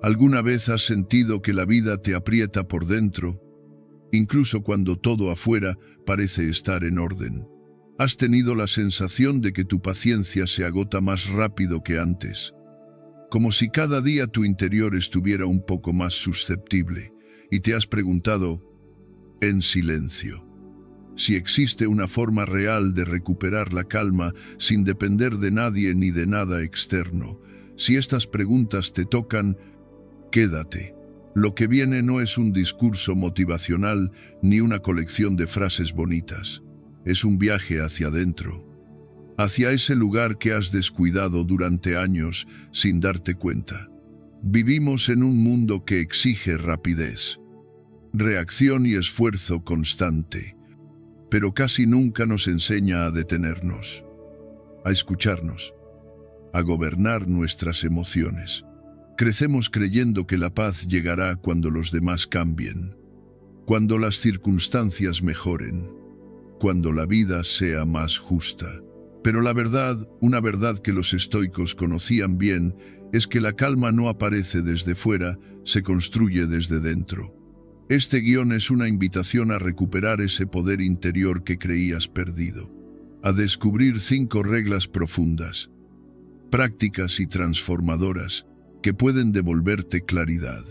¿Alguna vez has sentido que la vida te aprieta por dentro, incluso cuando todo afuera parece estar en orden? ¿Has tenido la sensación de que tu paciencia se agota más rápido que antes? Como si cada día tu interior estuviera un poco más susceptible, y te has preguntado, en silencio, si existe una forma real de recuperar la calma sin depender de nadie ni de nada externo. Si estas preguntas te tocan, quédate. Lo que viene no es un discurso motivacional ni una colección de frases bonitas. Es un viaje hacia adentro, hacia ese lugar que has descuidado durante años sin darte cuenta. Vivimos en un mundo que exige rapidez, reacción y esfuerzo constante, pero casi nunca nos enseña a detenernos, a escucharnos, a gobernar nuestras emociones. Crecemos creyendo que la paz llegará cuando los demás cambien, cuando las circunstancias mejoren, cuando la vida sea más justa. Pero la verdad, una verdad que los estoicos conocían bien, es que la calma no aparece desde fuera, se construye desde dentro. Este guión es una invitación a recuperar ese poder interior que creías perdido, a descubrir 5 reglas profundas, prácticas y transformadoras que pueden devolverte claridad,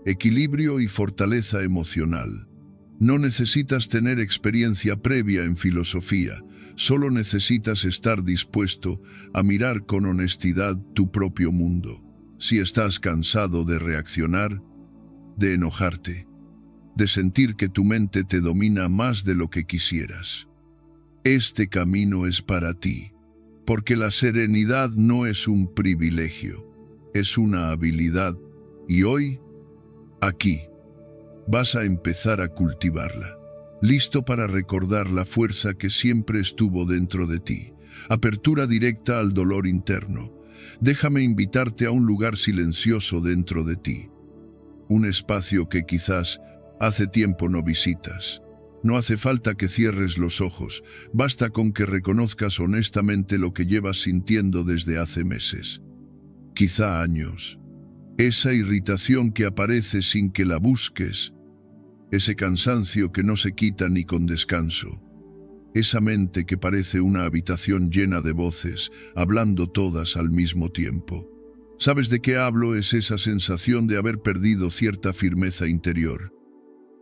equilibrio y fortaleza emocional. No necesitas tener experiencia previa en filosofía, solo necesitas estar dispuesto a mirar con honestidad tu propio mundo. Si estás cansado de reaccionar, de enojarte, de sentir que tu mente te domina más de lo que quisieras, este camino es para ti, porque la serenidad no es un privilegio, es una habilidad, y hoy, aquí, vas a empezar a cultivarla, listo para recordar la fuerza que siempre estuvo dentro de ti, apertura directa al dolor interno. Déjame invitarte a un lugar silencioso dentro de ti, un espacio que quizás hace tiempo no visitas. No hace falta que cierres los ojos, basta con que reconozcas honestamente lo que llevas sintiendo desde hace meses, quizá años. Esa irritación que aparece sin que la busques, ese cansancio que no se quita ni con descanso, esa mente que parece una habitación llena de voces, hablando todas al mismo tiempo. ¿Sabes de qué hablo? Es esa sensación de haber perdido cierta firmeza interior,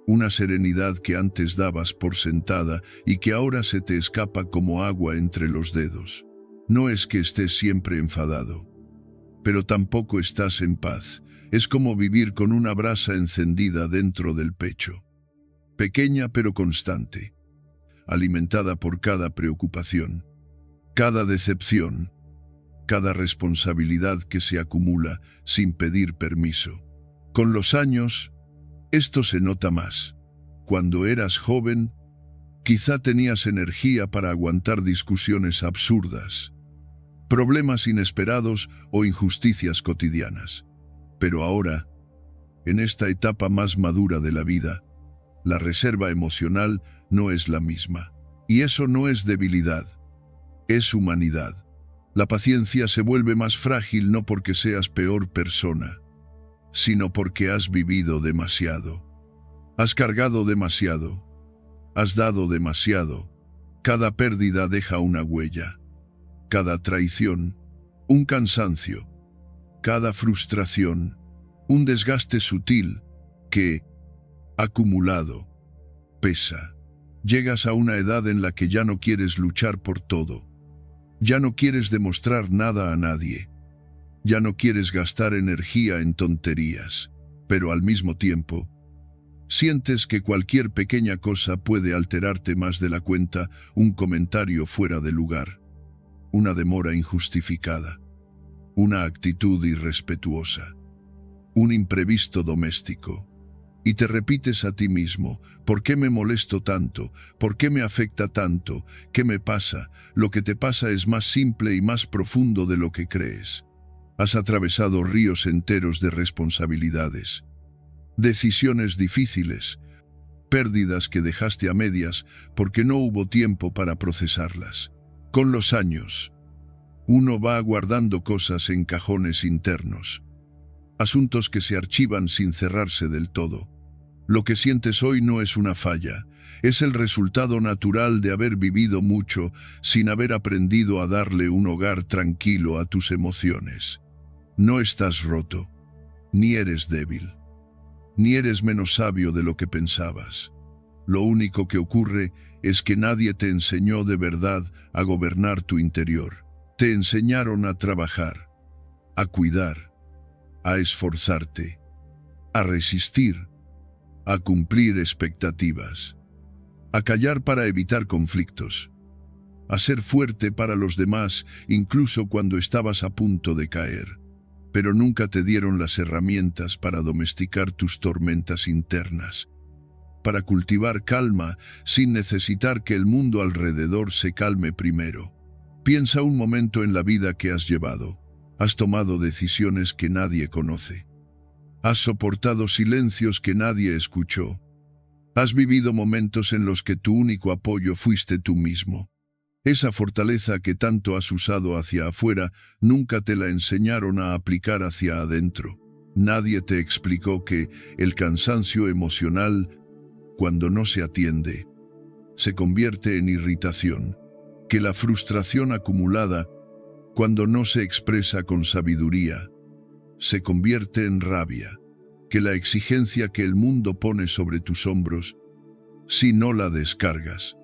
una serenidad que antes dabas por sentada y que ahora se te escapa como agua entre los dedos. No es que estés siempre enfadado, pero tampoco estás en paz. Es como vivir con una brasa encendida dentro del pecho, pequeña pero constante, alimentada por cada preocupación, cada decepción, cada responsabilidad que se acumula sin pedir permiso. Con los años, esto se nota más. Cuando eras joven, quizá tenías energía para aguantar discusiones absurdas, problemas inesperados o injusticias cotidianas. Pero ahora, en esta etapa más madura de la vida, la reserva emocional no es la misma. Y eso no es debilidad, es humanidad. La paciencia se vuelve más frágil no porque seas peor persona, sino porque has vivido demasiado. Has cargado demasiado, has dado demasiado. Cada pérdida deja una huella, cada traición, un cansancio, cada frustración, un desgaste sutil que, acumulado, pesa. Llegas a una edad en la que ya no quieres luchar por todo, ya no quieres demostrar nada a nadie, ya no quieres gastar energía en tonterías, pero al mismo tiempo, sientes que cualquier pequeña cosa puede alterarte más de la cuenta, un comentario fuera de lugar, una demora injustificada, una actitud irrespetuosa, un imprevisto doméstico. Y te repites a ti mismo, ¿por qué me molesto tanto? ¿Por qué me afecta tanto? ¿Qué me pasa? Lo que te pasa es más simple y más profundo de lo que crees. Has atravesado ríos enteros de responsabilidades, decisiones difíciles, pérdidas que dejaste a medias porque no hubo tiempo para procesarlas. Con los años, uno va guardando cosas en cajones internos, asuntos que se archivan sin cerrarse del todo. Lo que sientes hoy no es una falla, es el resultado natural de haber vivido mucho sin haber aprendido a darle un hogar tranquilo a tus emociones. No estás roto, ni eres débil, ni eres menos sabio de lo que pensabas. Lo único que ocurre es que nadie te enseñó de verdad a gobernar tu interior. Te enseñaron a trabajar, a cuidar, a esforzarte, a resistir, a cumplir expectativas, a callar para evitar conflictos, a ser fuerte para los demás incluso cuando estabas a punto de caer. Pero nunca te dieron las herramientas para domesticar tus tormentas internas, para cultivar calma sin necesitar que el mundo alrededor se calme primero. Piensa un momento en la vida que has llevado. Has tomado decisiones que nadie conoce. Has soportado silencios que nadie escuchó. Has vivido momentos en los que tu único apoyo fuiste tú mismo. Esa fortaleza que tanto has usado hacia afuera, nunca te la enseñaron a aplicar hacia adentro. Nadie te explicó que el cansancio emocional, cuando no se atiende, se convierte en irritación, que la frustración acumulada, cuando no se expresa con sabiduría, se convierte en rabia, que la exigencia que el mundo pone sobre tus hombros, si no la descargas,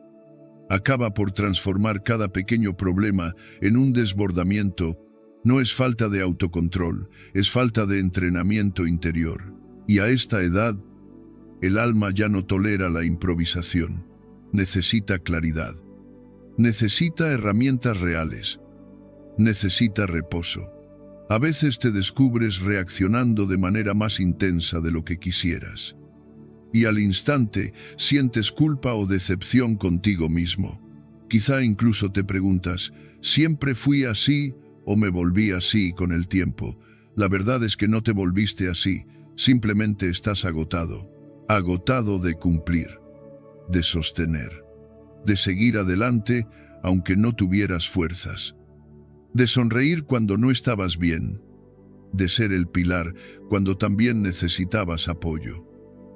acaba por transformar cada pequeño problema en un desbordamiento. No es falta de autocontrol, es falta de entrenamiento interior. Y a esta edad, el alma ya no tolera la improvisación. Necesita claridad. Necesita herramientas reales. Necesita reposo. A veces te descubres reaccionando de manera más intensa de lo que quisieras. Y al instante sientes culpa o decepción contigo mismo. Quizá incluso te preguntas, ¿siempre fui así o me volví así con el tiempo? La verdad es que no te volviste así, simplemente estás agotado. Agotado de cumplir, de sostener, de seguir adelante aunque no tuvieras fuerzas, de sonreír cuando no estabas bien, de ser el pilar cuando también necesitabas apoyo.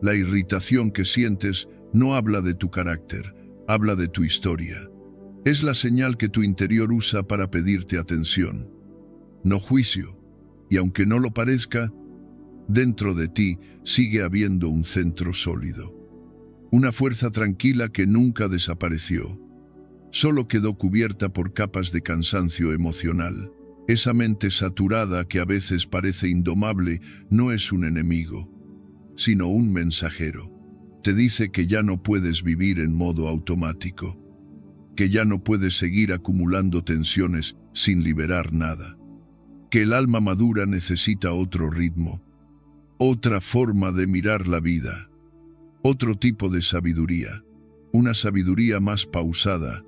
La irritación que sientes no habla de tu carácter, habla de tu historia. Es la señal que tu interior usa para pedirte atención, no juicio, y aunque no lo parezca, dentro de ti sigue habiendo un centro sólido. Una fuerza tranquila que nunca desapareció. Solo quedó cubierta por capas de cansancio emocional. Esa mente saturada que a veces parece indomable no es un enemigo, sino un mensajero. Te dice que ya no puedes vivir en modo automático, que ya no puedes seguir acumulando tensiones sin liberar nada, que el alma madura necesita otro ritmo, otra forma de mirar la vida, otro tipo de sabiduría, una sabiduría más pausada,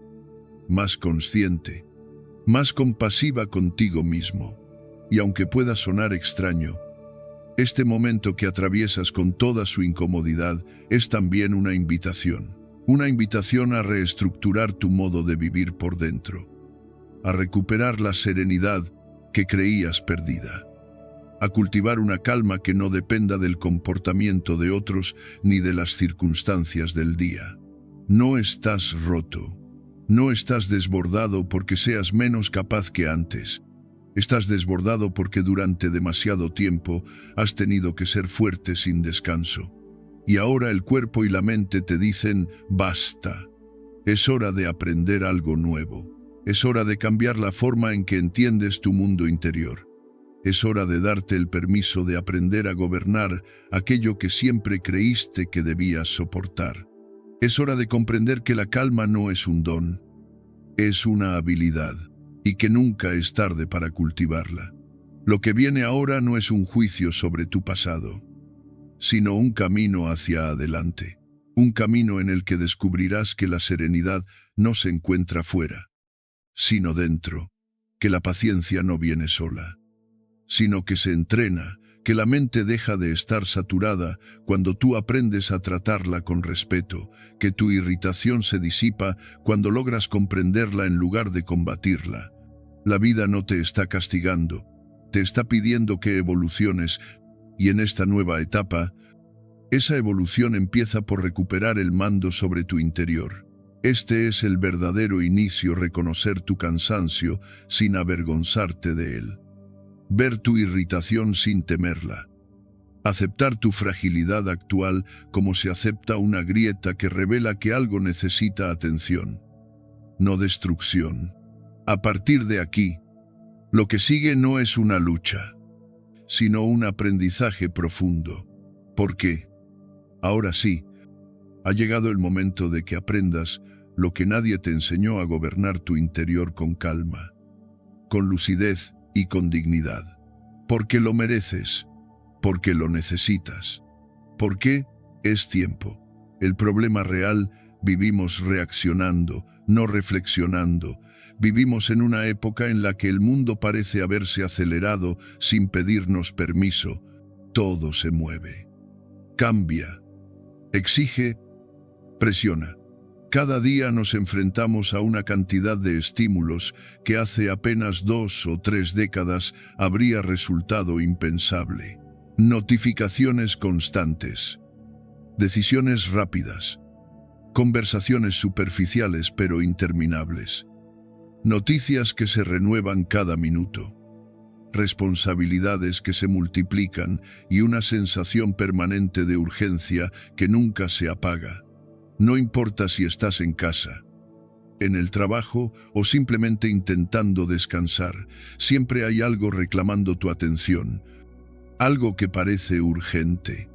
más consciente, más compasiva contigo mismo. Y aunque pueda sonar extraño, este momento que atraviesas con toda su incomodidad es también una invitación a reestructurar tu modo de vivir por dentro, a recuperar la serenidad que creías perdida, a cultivar una calma que no dependa del comportamiento de otros ni de las circunstancias del día. No estás roto, no estás desbordado porque seas menos capaz que antes. Estás desbordado porque durante demasiado tiempo has tenido que ser fuerte sin descanso. Y ahora el cuerpo y la mente te dicen, basta. Es hora de aprender algo nuevo. Es hora de cambiar la forma en que entiendes tu mundo interior. Es hora de darte el permiso de aprender a gobernar aquello que siempre creíste que debías soportar. Es hora de comprender que la calma no es un don, es una habilidad, y que nunca es tarde para cultivarla. Lo que viene ahora no es un juicio sobre tu pasado, sino un camino hacia adelante, un camino en el que descubrirás que la serenidad no se encuentra fuera, sino dentro, que la paciencia no viene sola, sino que se entrena, que la mente deja de estar saturada cuando tú aprendes a tratarla con respeto, que tu irritación se disipa cuando logras comprenderla en lugar de combatirla. La vida no te está castigando, te está pidiendo que evoluciones, Y en esta nueva etapa, esa evolución empieza por recuperar el mando sobre tu interior. Este es el verdadero inicio: reconocer tu cansancio sin avergonzarte de él. Ver tu irritación sin temerla. Aceptar tu fragilidad actual como se acepta una grieta que revela que algo necesita atención, no destrucción. A partir de aquí, lo que sigue no es una lucha, sino un aprendizaje profundo. ¿Por qué? Ahora sí, ha llegado el momento de que aprendas lo que nadie te enseñó: a gobernar tu interior con calma, con lucidez y con dignidad. Porque lo mereces, porque lo necesitas. ¿Por qué? Es tiempo. El problema real: vivimos reaccionando, no reflexionando. Vivimos en una época en la que el mundo parece haberse acelerado sin pedirnos permiso. Todo se mueve, cambia, exige, presiona. Cada día nos enfrentamos a una cantidad de estímulos que hace apenas 2 o 3 décadas habría resultado impensable. Notificaciones constantes, decisiones rápidas, conversaciones superficiales pero interminables, noticias que se renuevan cada minuto, responsabilidades que se multiplican y una sensación permanente de urgencia que nunca se apaga. No importa si estás en casa, en el trabajo o simplemente intentando descansar, siempre hay algo reclamando tu atención, algo que parece urgente,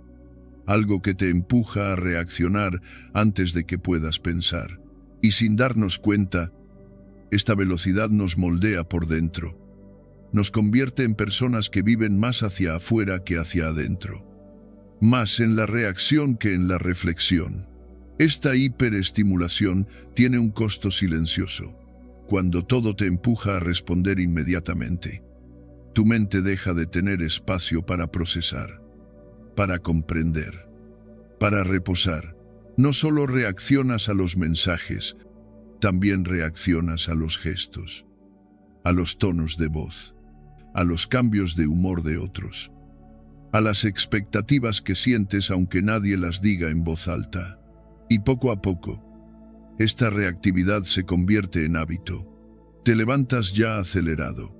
algo que te empuja a reaccionar antes de que puedas pensar. Y sin darnos cuenta, esta velocidad nos moldea por dentro, nos convierte en personas que viven más hacia afuera que hacia adentro, más en la reacción que en la reflexión. Esta hiperestimulación tiene un costo silencioso. Cuando todo te empuja a responder inmediatamente, tu mente deja de tener espacio para procesar, para comprender, para reposar. No solo reaccionas a los mensajes, también reaccionas a los gestos, a los tonos de voz, a los cambios de humor de otros, a las expectativas que sientes aunque nadie las diga en voz alta. Y poco a poco, esta reactividad se convierte en hábito. Te levantas ya acelerado,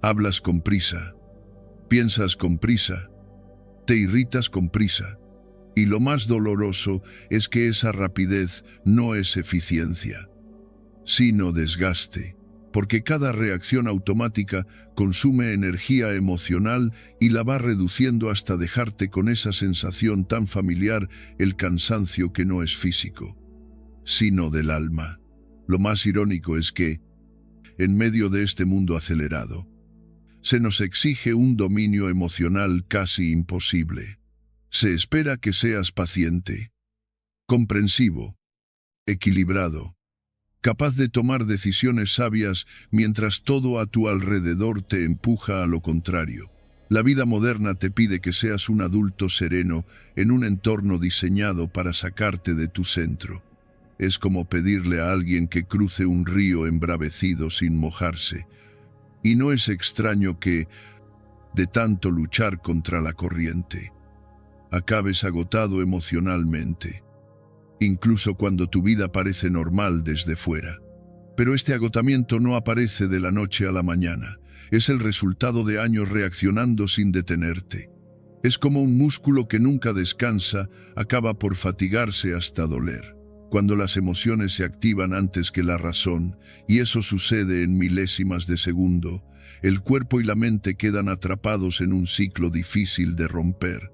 hablas con prisa, piensas con prisa, te irritas con prisa. Y lo más doloroso es que esa rapidez no es eficiencia, sino desgaste, porque cada reacción automática consume energía emocional y la va reduciendo hasta dejarte con esa sensación tan familiar: el cansancio que no es físico, sino del alma. Lo más irónico es que, en medio de este mundo acelerado, se nos exige un dominio emocional casi imposible. Se espera que seas paciente, comprensivo, equilibrado, capaz de tomar decisiones sabias mientras todo a tu alrededor te empuja a lo contrario. La vida moderna te pide que seas un adulto sereno en un entorno diseñado para sacarte de tu centro. Es como pedirle a alguien que cruce un río embravecido sin mojarse. Y no es extraño que, de tanto luchar contra la corriente, acabes agotado emocionalmente, incluso cuando tu vida parece normal desde fuera. Pero este agotamiento no aparece de la noche a la mañana. Es el resultado de años reaccionando sin detenerte. Es como un músculo que nunca descansa, acaba por fatigarse hasta doler. Cuando las emociones se activan antes que la razón, y eso sucede en milésimas de segundo, el cuerpo y la mente quedan atrapados en un ciclo difícil de romper.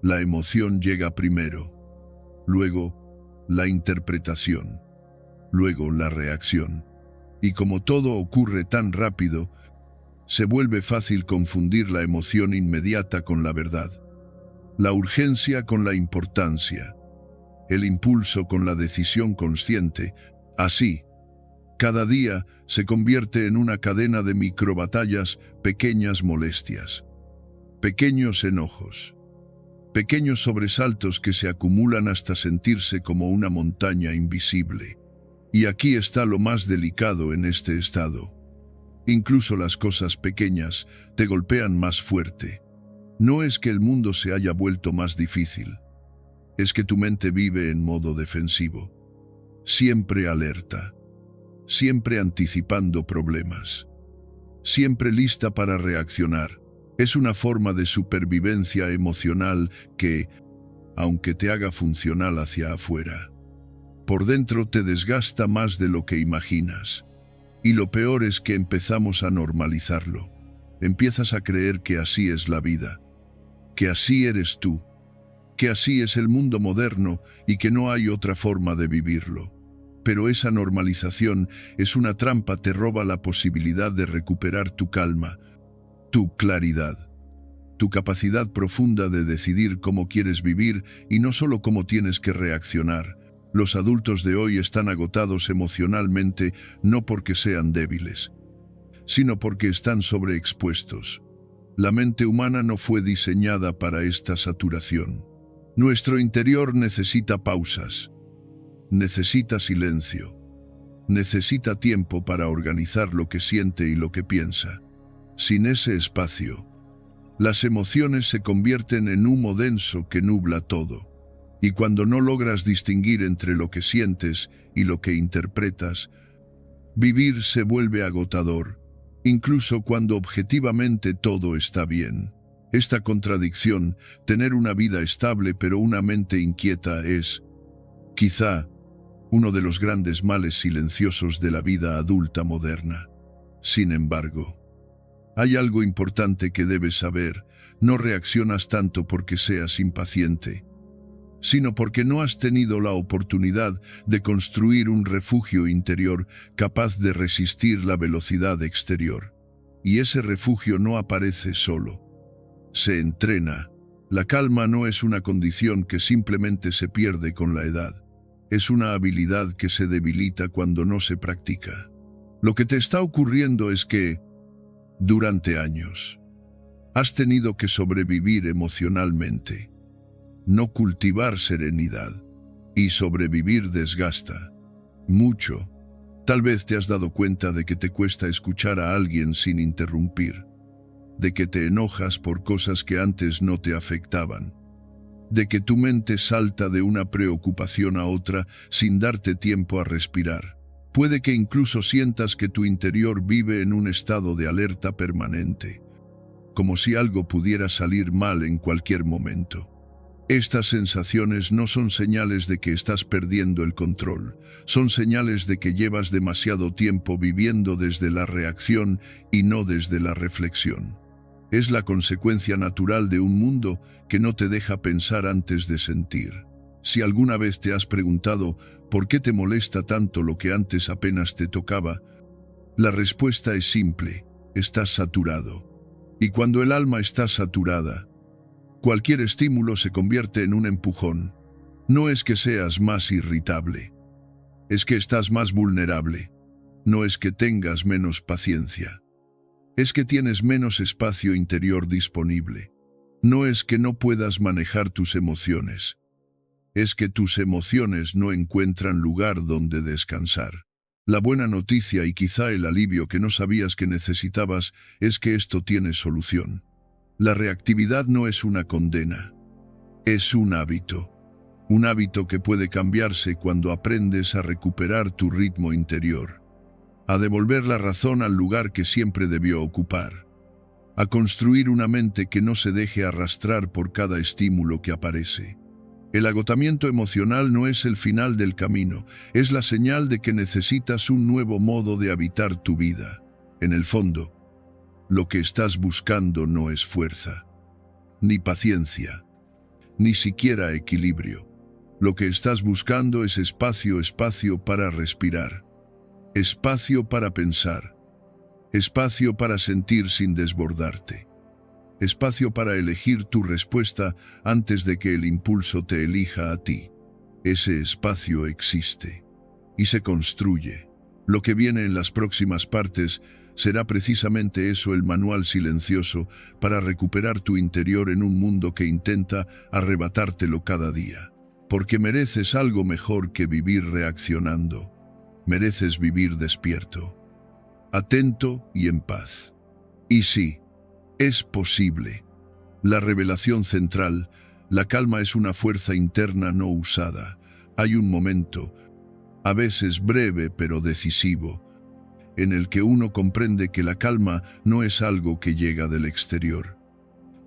La emoción llega primero, luego la interpretación, luego la reacción. Y como todo ocurre tan rápido, se vuelve fácil confundir la emoción inmediata con la verdad, la urgencia con la importancia, el impulso con la decisión consciente. Así, cada día se convierte en una cadena de microbatallas, pequeñas molestias, pequeños enojos, pequeños sobresaltos que se acumulan hasta sentirse como una montaña invisible. Y aquí está lo más delicado en este estado. Incluso las cosas pequeñas te golpean más fuerte. No es que el mundo se haya vuelto más difícil, es que tu mente vive en modo defensivo, siempre alerta, siempre anticipando problemas, siempre lista para reaccionar. Es una forma de supervivencia emocional que, aunque te haga funcional hacia afuera, por dentro te desgasta más de lo que imaginas. Y lo peor es que empezamos a normalizarlo. Empiezas a creer que así es la vida, que así eres tú, que así es el mundo moderno y que no hay otra forma de vivirlo. Pero esa normalización es una trampa, te roba la posibilidad de recuperar tu calma, tu claridad, tu capacidad profunda de decidir cómo quieres vivir y no solo cómo tienes que reaccionar. Los adultos de hoy están agotados emocionalmente no porque sean débiles, sino porque están sobreexpuestos. La mente humana no fue diseñada para esta saturación. Nuestro interior necesita pausas, necesita silencio, necesita tiempo para organizar lo que siente y lo que piensa. Sin ese espacio, las emociones se convierten en humo denso que nubla todo. Y cuando no logras distinguir entre lo que sientes y lo que interpretas, vivir se vuelve agotador, incluso cuando objetivamente todo está bien. Esta contradicción, tener una vida estable pero una mente inquieta, es, quizá, uno de los grandes males silenciosos de la vida adulta moderna. Sin embargo, hay algo importante que debes saber: no reaccionas tanto porque seas impaciente, sino porque no has tenido la oportunidad de construir un refugio interior capaz de resistir la velocidad exterior. Y ese refugio no aparece solo, se entrena. La calma no es una condición que simplemente se pierde con la edad, es una habilidad que se debilita cuando no se practica. Lo que te está ocurriendo es que, durante años, has tenido que sobrevivir emocionalmente, no cultivar serenidad, y sobrevivir desgasta mucho. Tal vez te has dado cuenta de que te cuesta escuchar a alguien sin interrumpir, de que te enojas por cosas que antes no te afectaban, de que tu mente salta de una preocupación a otra sin darte tiempo a respirar. Puede que incluso sientas que tu interior vive en un estado de alerta permanente, como si algo pudiera salir mal en cualquier momento. Estas sensaciones no son señales de que estás perdiendo el control, son señales de que llevas demasiado tiempo viviendo desde la reacción y no desde la reflexión. Es la consecuencia natural de un mundo que no te deja pensar antes de sentir. Si alguna vez te has preguntado por qué te molesta tanto lo que antes apenas te tocaba, la respuesta es simple: estás saturado. Y cuando el alma está saturada, cualquier estímulo se convierte en un empujón. No es que seas más irritable, es que estás más vulnerable. No es que tengas menos paciencia, es que tienes menos espacio interior disponible. No es que no puedas manejar tus emociones, es que tus emociones no encuentran lugar donde descansar. La buena noticia, y quizá el alivio que no sabías que necesitabas, es que esto tiene solución. La reactividad no es una condena, es un hábito que puede cambiarse cuando aprendes a recuperar tu ritmo interior, a devolver la razón al lugar que siempre debió ocupar, a construir una mente que no se deje arrastrar por cada estímulo que aparece. El agotamiento emocional no es el final del camino, es la señal de que necesitas un nuevo modo de habitar tu vida. En el fondo, lo que estás buscando no es fuerza, ni paciencia, ni siquiera equilibrio. Lo que estás buscando es espacio para respirar, espacio para pensar, espacio para sentir sin desbordarte, espacio para elegir tu respuesta antes de que el impulso te elija a ti. Ese espacio existe y se construye. Lo que viene en las próximas partes será precisamente eso, el manual silencioso para recuperar tu interior en un mundo que intenta arrebatártelo cada día. Porque mereces algo mejor que vivir reaccionando. Mereces vivir despierto, atento y en paz. Y sí, es posible. La revelación central, la calma es una fuerza interna no usada. Hay un momento, a veces breve pero decisivo, en el que uno comprende que la calma no es algo que llega del exterior,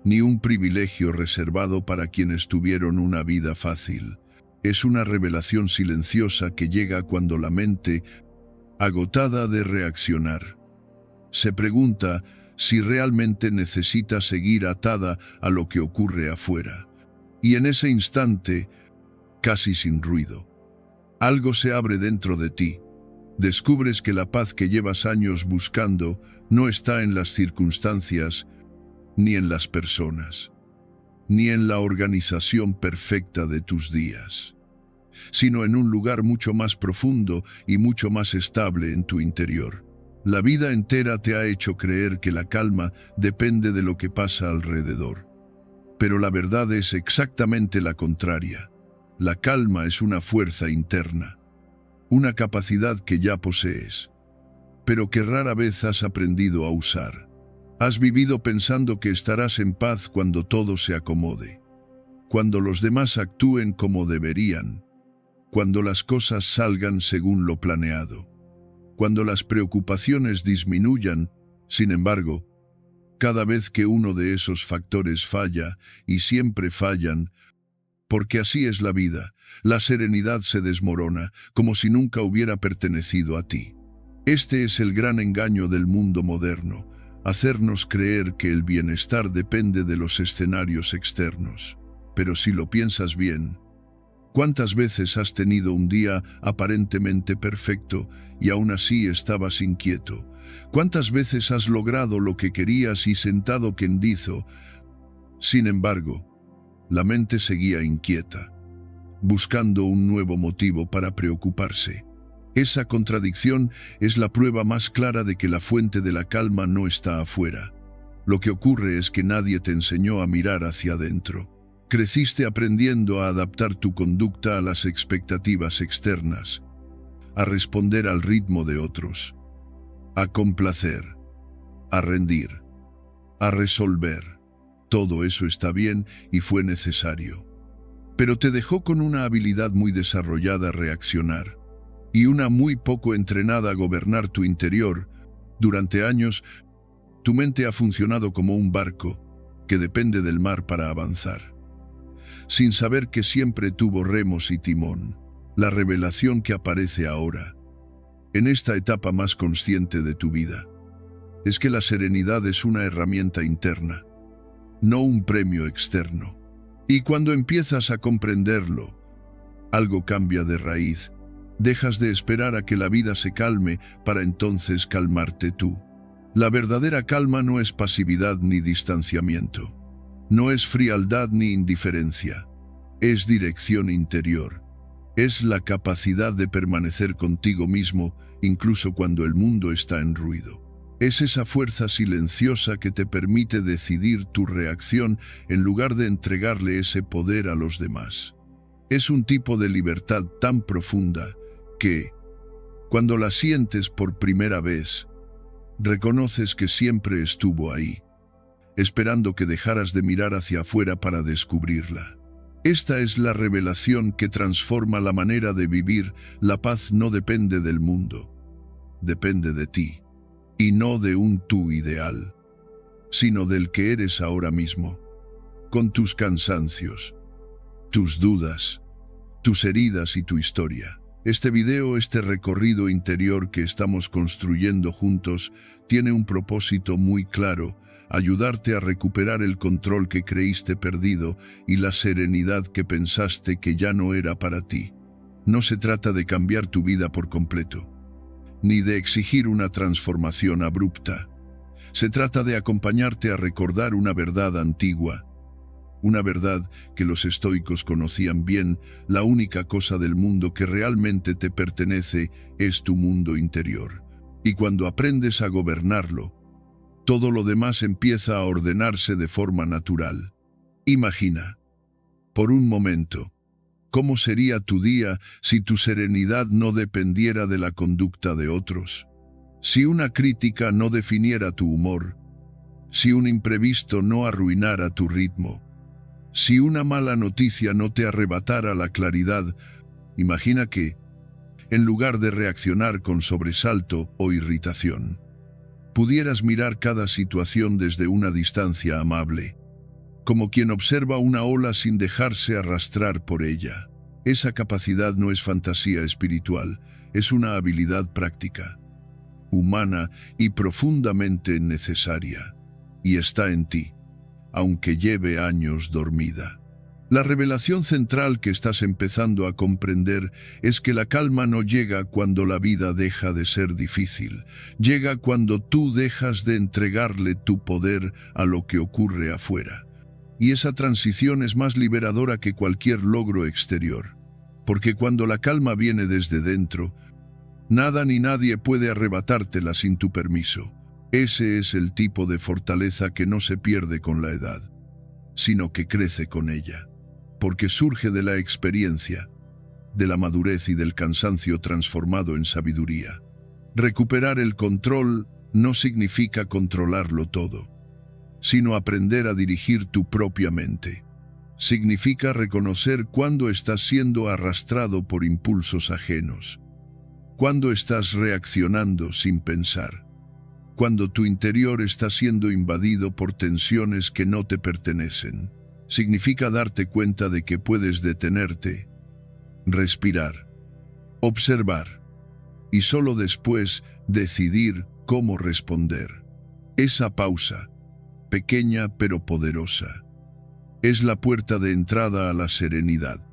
ni un privilegio reservado para quienes tuvieron una vida fácil. Es una revelación silenciosa que llega cuando la mente, agotada de reaccionar, se pregunta si realmente necesita seguir atada a lo que ocurre afuera. Y en ese instante, casi sin ruido, algo se abre dentro de ti. Descubres que la paz que llevas años buscando no está en las circunstancias, ni en las personas, ni en la organización perfecta de tus días, sino en un lugar mucho más profundo y mucho más estable en tu interior. La vida entera te ha hecho creer que la calma depende de lo que pasa alrededor. Pero la verdad es exactamente la contraria. La calma es una fuerza interna, una capacidad que ya posees, pero que rara vez has aprendido a usar. Has vivido pensando que estarás en paz cuando todo se acomode, cuando los demás actúen como deberían, cuando las cosas salgan según lo planeado, cuando las preocupaciones disminuyan. Sin embargo, cada vez que uno de esos factores falla, y siempre fallan, porque así es la vida, la serenidad se desmorona, como si nunca hubiera pertenecido a ti. Este es el gran engaño del mundo moderno, hacernos creer que el bienestar depende de los escenarios externos. Pero si lo piensas bien, ¿cuántas veces has tenido un día aparentemente perfecto y aún así estabas inquieto? ¿Cuántas veces has logrado lo que querías y sentado quendizo? Sin embargo, la mente seguía inquieta, buscando un nuevo motivo para preocuparse. Esa contradicción es la prueba más clara de que la fuente de la calma no está afuera. Lo que ocurre es que nadie te enseñó a mirar hacia adentro. Creciste aprendiendo a adaptar tu conducta a las expectativas externas, a responder al ritmo de otros, a complacer, a rendir, a resolver. Todo eso está bien y fue necesario, pero te dejó con una habilidad muy desarrollada a reaccionar y una muy poco entrenada a gobernar tu interior. Durante años, tu mente ha funcionado como un barco que depende del mar para avanzar, sin saber que siempre tuvo remos y timón. La revelación que aparece ahora, en esta etapa más consciente de tu vida, es que la serenidad es una herramienta interna, no un premio externo. Y cuando empiezas a comprenderlo, algo cambia de raíz. Dejas de esperar a que la vida se calme para entonces calmarte tú. La verdadera calma no es pasividad ni distanciamiento. No es frialdad ni indiferencia. Es dirección interior. Es la capacidad de permanecer contigo mismo incluso cuando el mundo está en ruido. Es esa fuerza silenciosa que te permite decidir tu reacción en lugar de entregarle ese poder a los demás. Es un tipo de libertad tan profunda que, cuando la sientes por primera vez, reconoces que siempre estuvo ahí, esperando que dejaras de mirar hacia afuera para descubrirla. Esta es la revelación que transforma la manera de vivir. La paz no depende del mundo, depende de ti. Y no de un tú ideal, sino del que eres ahora mismo, con tus cansancios, tus dudas, tus heridas y tu historia. Este video, este recorrido interior que estamos construyendo juntos, tiene un propósito muy claro: ayudarte a recuperar el control que creíste perdido y la serenidad que pensaste que ya no era para ti. No se trata de cambiar tu vida por completo, ni de exigir una transformación abrupta. Se trata de acompañarte a recordar una verdad antigua, una verdad que los estoicos conocían bien: la única cosa del mundo que realmente te pertenece es tu mundo interior. Y cuando aprendes a gobernarlo, todo lo demás empieza a ordenarse de forma natural. Imagina, por un momento, ¿cómo sería tu día si tu serenidad no dependiera de la conducta de otros? Si una crítica no definiera tu humor, si un imprevisto no arruinara tu ritmo, si una mala noticia no te arrebatara la claridad, imagina que, en lugar de reaccionar con sobresalto o irritación, pudieras mirar cada situación desde una distancia amable, como quien observa una ola sin dejarse arrastrar por ella. Esa capacidad no es fantasía espiritual, es una habilidad práctica, humana y profundamente necesaria, y está en ti, aunque lleve años dormida. La revelación central que estás empezando a comprender es que la calma no llega cuando la vida deja de ser difícil, llega cuando tú dejas de entregarle tu poder a lo que ocurre afuera. Y esa transición es más liberadora que cualquier logro exterior, porque cuando la calma viene desde dentro, nada ni nadie puede arrebatártela sin tu permiso. Ese es el tipo de fortaleza que no se pierde con la edad, sino que crece con ella, porque surge de la experiencia, de la madurez y del cansancio transformado en sabiduría. Recuperar el control no significa controlarlo todo, sino aprender a dirigir tu propia mente. Significa reconocer cuándo estás siendo arrastrado por impulsos ajenos, cuándo estás reaccionando sin pensar, cuando tu interior está siendo invadido por tensiones que no te pertenecen. Significa darte cuenta de que puedes detenerte, respirar, observar, y solo después decidir cómo responder. Esa pausa, pequeña pero poderosa, es la puerta de entrada a la serenidad.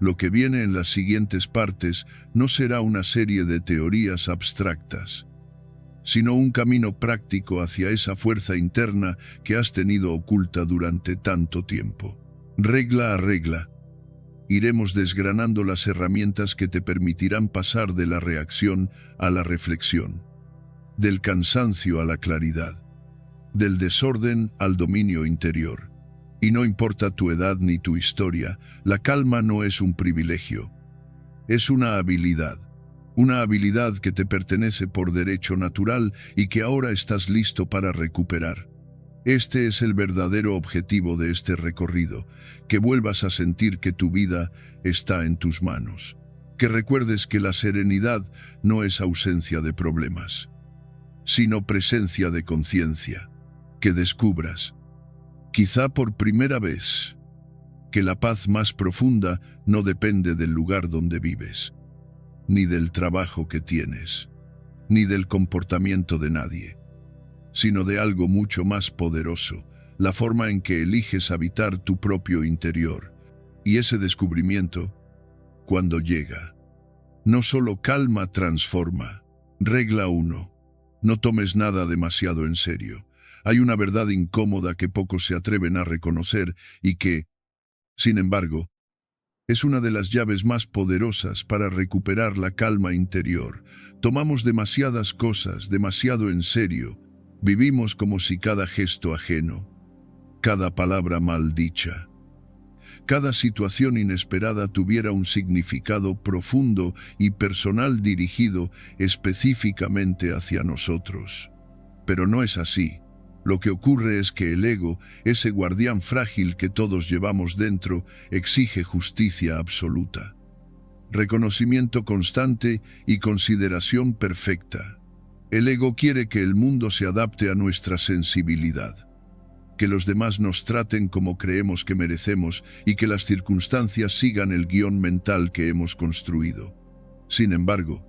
Lo que viene en las siguientes partes no será una serie de teorías abstractas, sino un camino práctico hacia esa fuerza interna que has tenido oculta durante tanto tiempo. Regla a regla, iremos desgranando las herramientas que te permitirán pasar de la reacción a la reflexión, del cansancio a la claridad, del desorden al dominio interior. Y no importa tu edad ni tu historia, la calma no es un privilegio, es una habilidad que te pertenece por derecho natural y que ahora estás listo para recuperar. Este es el verdadero objetivo de este recorrido, que vuelvas a sentir que tu vida está en tus manos, que recuerdes que la serenidad no es ausencia de problemas, sino presencia de conciencia, que descubras, quizá por primera vez, que la paz más profunda no depende del lugar donde vives, ni del trabajo que tienes, ni del comportamiento de nadie, sino de algo mucho más poderoso, la forma en que eliges habitar tu propio interior. Y ese descubrimiento, cuando llega, no solo calma, transforma. Regla 1. No tomes nada demasiado en serio. Hay una verdad incómoda que pocos se atreven a reconocer y que, sin embargo, es una de las llaves más poderosas para recuperar la calma interior. Tomamos demasiadas cosas demasiado en serio. Vivimos como si cada gesto ajeno, cada palabra mal dicha, cada situación inesperada tuviera un significado profundo y personal dirigido específicamente hacia nosotros. Pero no es así. Lo que ocurre es que el ego, ese guardián frágil que todos llevamos dentro, exige justicia absoluta, reconocimiento constante y consideración perfecta. El ego quiere que el mundo se adapte a nuestra sensibilidad, que los demás nos traten como creemos que merecemos y que las circunstancias sigan el guión mental que hemos construido. Sin embargo,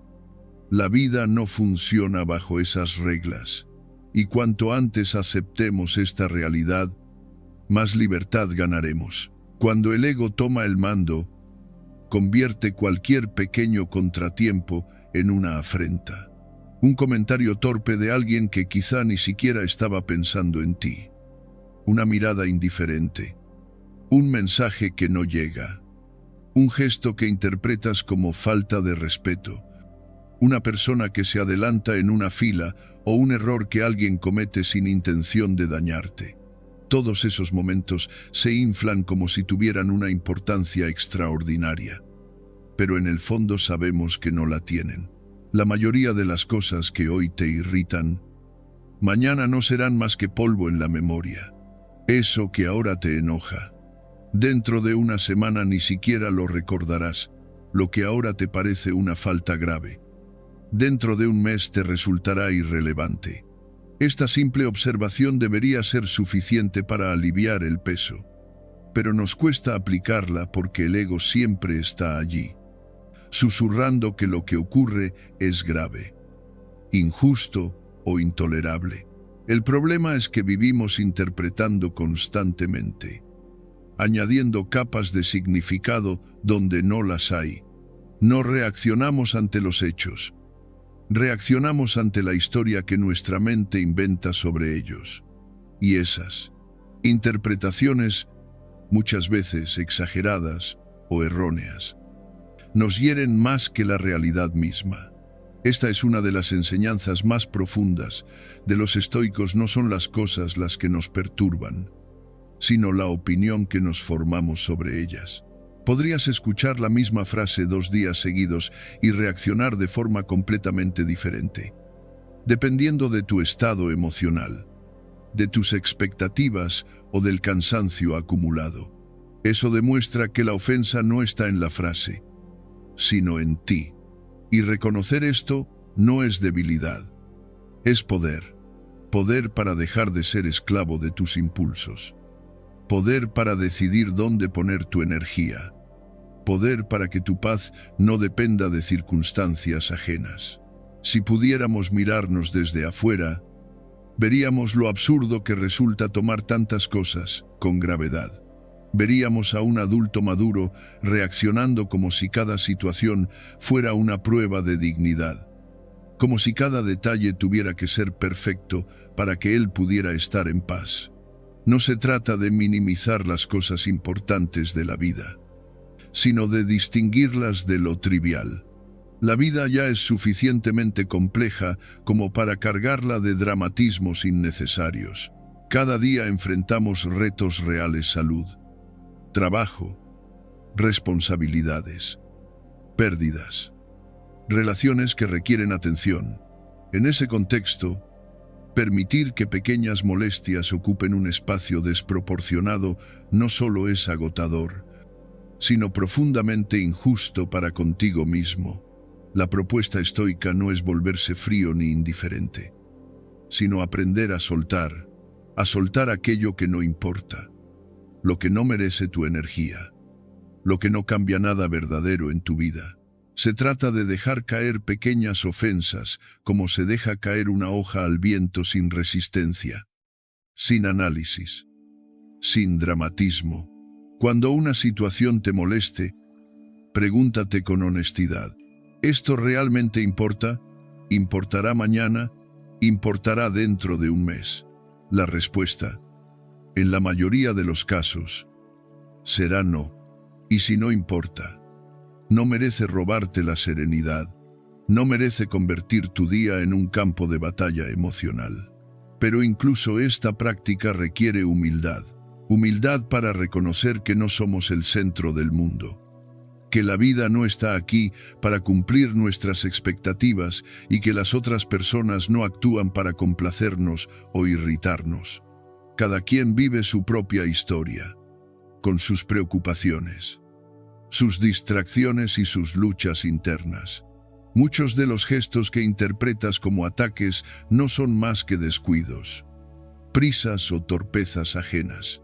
la vida no funciona bajo esas reglas. Y cuanto antes aceptemos esta realidad, más libertad ganaremos. Cuando el ego toma el mando, convierte cualquier pequeño contratiempo en una afrenta. Un comentario torpe de alguien que quizá ni siquiera estaba pensando en ti. Una mirada indiferente. Un mensaje que no llega. Un gesto que interpretas como falta de respeto. Una persona que se adelanta en una fila o un error que alguien comete sin intención de dañarte. Todos esos momentos se inflan como si tuvieran una importancia extraordinaria, pero en el fondo sabemos que no la tienen. La mayoría de las cosas que hoy te irritan Mañana no serán más que polvo en la memoria. Eso que ahora te enoja. Dentro de una semana ni siquiera lo recordarás, lo que ahora te parece una falta grave. Dentro de un mes te resultará irrelevante. Esta simple observación debería ser suficiente para aliviar el peso. Pero nos cuesta aplicarla porque el ego siempre está allí, susurrando que lo que ocurre es grave, injusto o intolerable. El problema es que vivimos interpretando constantemente, añadiendo capas de significado donde no las hay. No reaccionamos ante los hechos. Reaccionamos ante la historia que nuestra mente inventa sobre ellos. Y esas interpretaciones, muchas veces exageradas o erróneas, nos hieren más que la realidad misma. Esta es una de las enseñanzas más profundas de los estoicos. No son las cosas las que nos perturban, sino la opinión que nos formamos sobre ellas. Podrías escuchar la misma frase 2 días seguidos y reaccionar de forma completamente diferente, dependiendo de tu estado emocional, de tus expectativas o del cansancio acumulado. Eso demuestra que la ofensa no está en la frase, sino en ti. Y reconocer esto no es debilidad, es poder. Poder para dejar de ser esclavo de tus impulsos. Poder para decidir dónde poner tu energía. Poder para que tu paz no dependa de circunstancias ajenas. Si pudiéramos mirarnos desde afuera, veríamos lo absurdo que resulta tomar tantas cosas con gravedad. Veríamos a un adulto maduro reaccionando como si cada situación fuera una prueba de dignidad, como si cada detalle tuviera que ser perfecto para que él pudiera estar en paz. No se trata de minimizar las cosas importantes de la vida, sino de distinguirlas de lo trivial. La vida ya es suficientemente compleja como para cargarla de dramatismos innecesarios. Cada día enfrentamos retos reales: salud, trabajo, responsabilidades, pérdidas, relaciones que requieren atención. En ese contexto, permitir que pequeñas molestias ocupen un espacio desproporcionado no solo es agotador, sino profundamente injusto para contigo mismo. La propuesta estoica no es volverse frío ni indiferente, sino aprender a soltar aquello que no importa, lo que no merece tu energía, lo que no cambia nada verdadero en tu vida. Se trata de dejar caer pequeñas ofensas como se deja caer una hoja al viento, sin resistencia, sin análisis, sin dramatismo. Cuando una situación te moleste, pregúntate con honestidad: ¿esto realmente importa? ¿Importará mañana? ¿Importará dentro de un mes? La respuesta, en la mayoría de los casos, será no. Y si no importa, no merece robarte la serenidad, no merece convertir tu día en un campo de batalla emocional. Pero incluso esta práctica requiere humildad. Humildad para reconocer que no somos el centro del mundo, que la vida no está aquí para cumplir nuestras expectativas y que las otras personas no actúan para complacernos o irritarnos. Cada quien vive su propia historia, con sus preocupaciones, sus distracciones y sus luchas internas. Muchos de los gestos que interpretas como ataques no son más que descuidos, prisas o torpezas ajenas.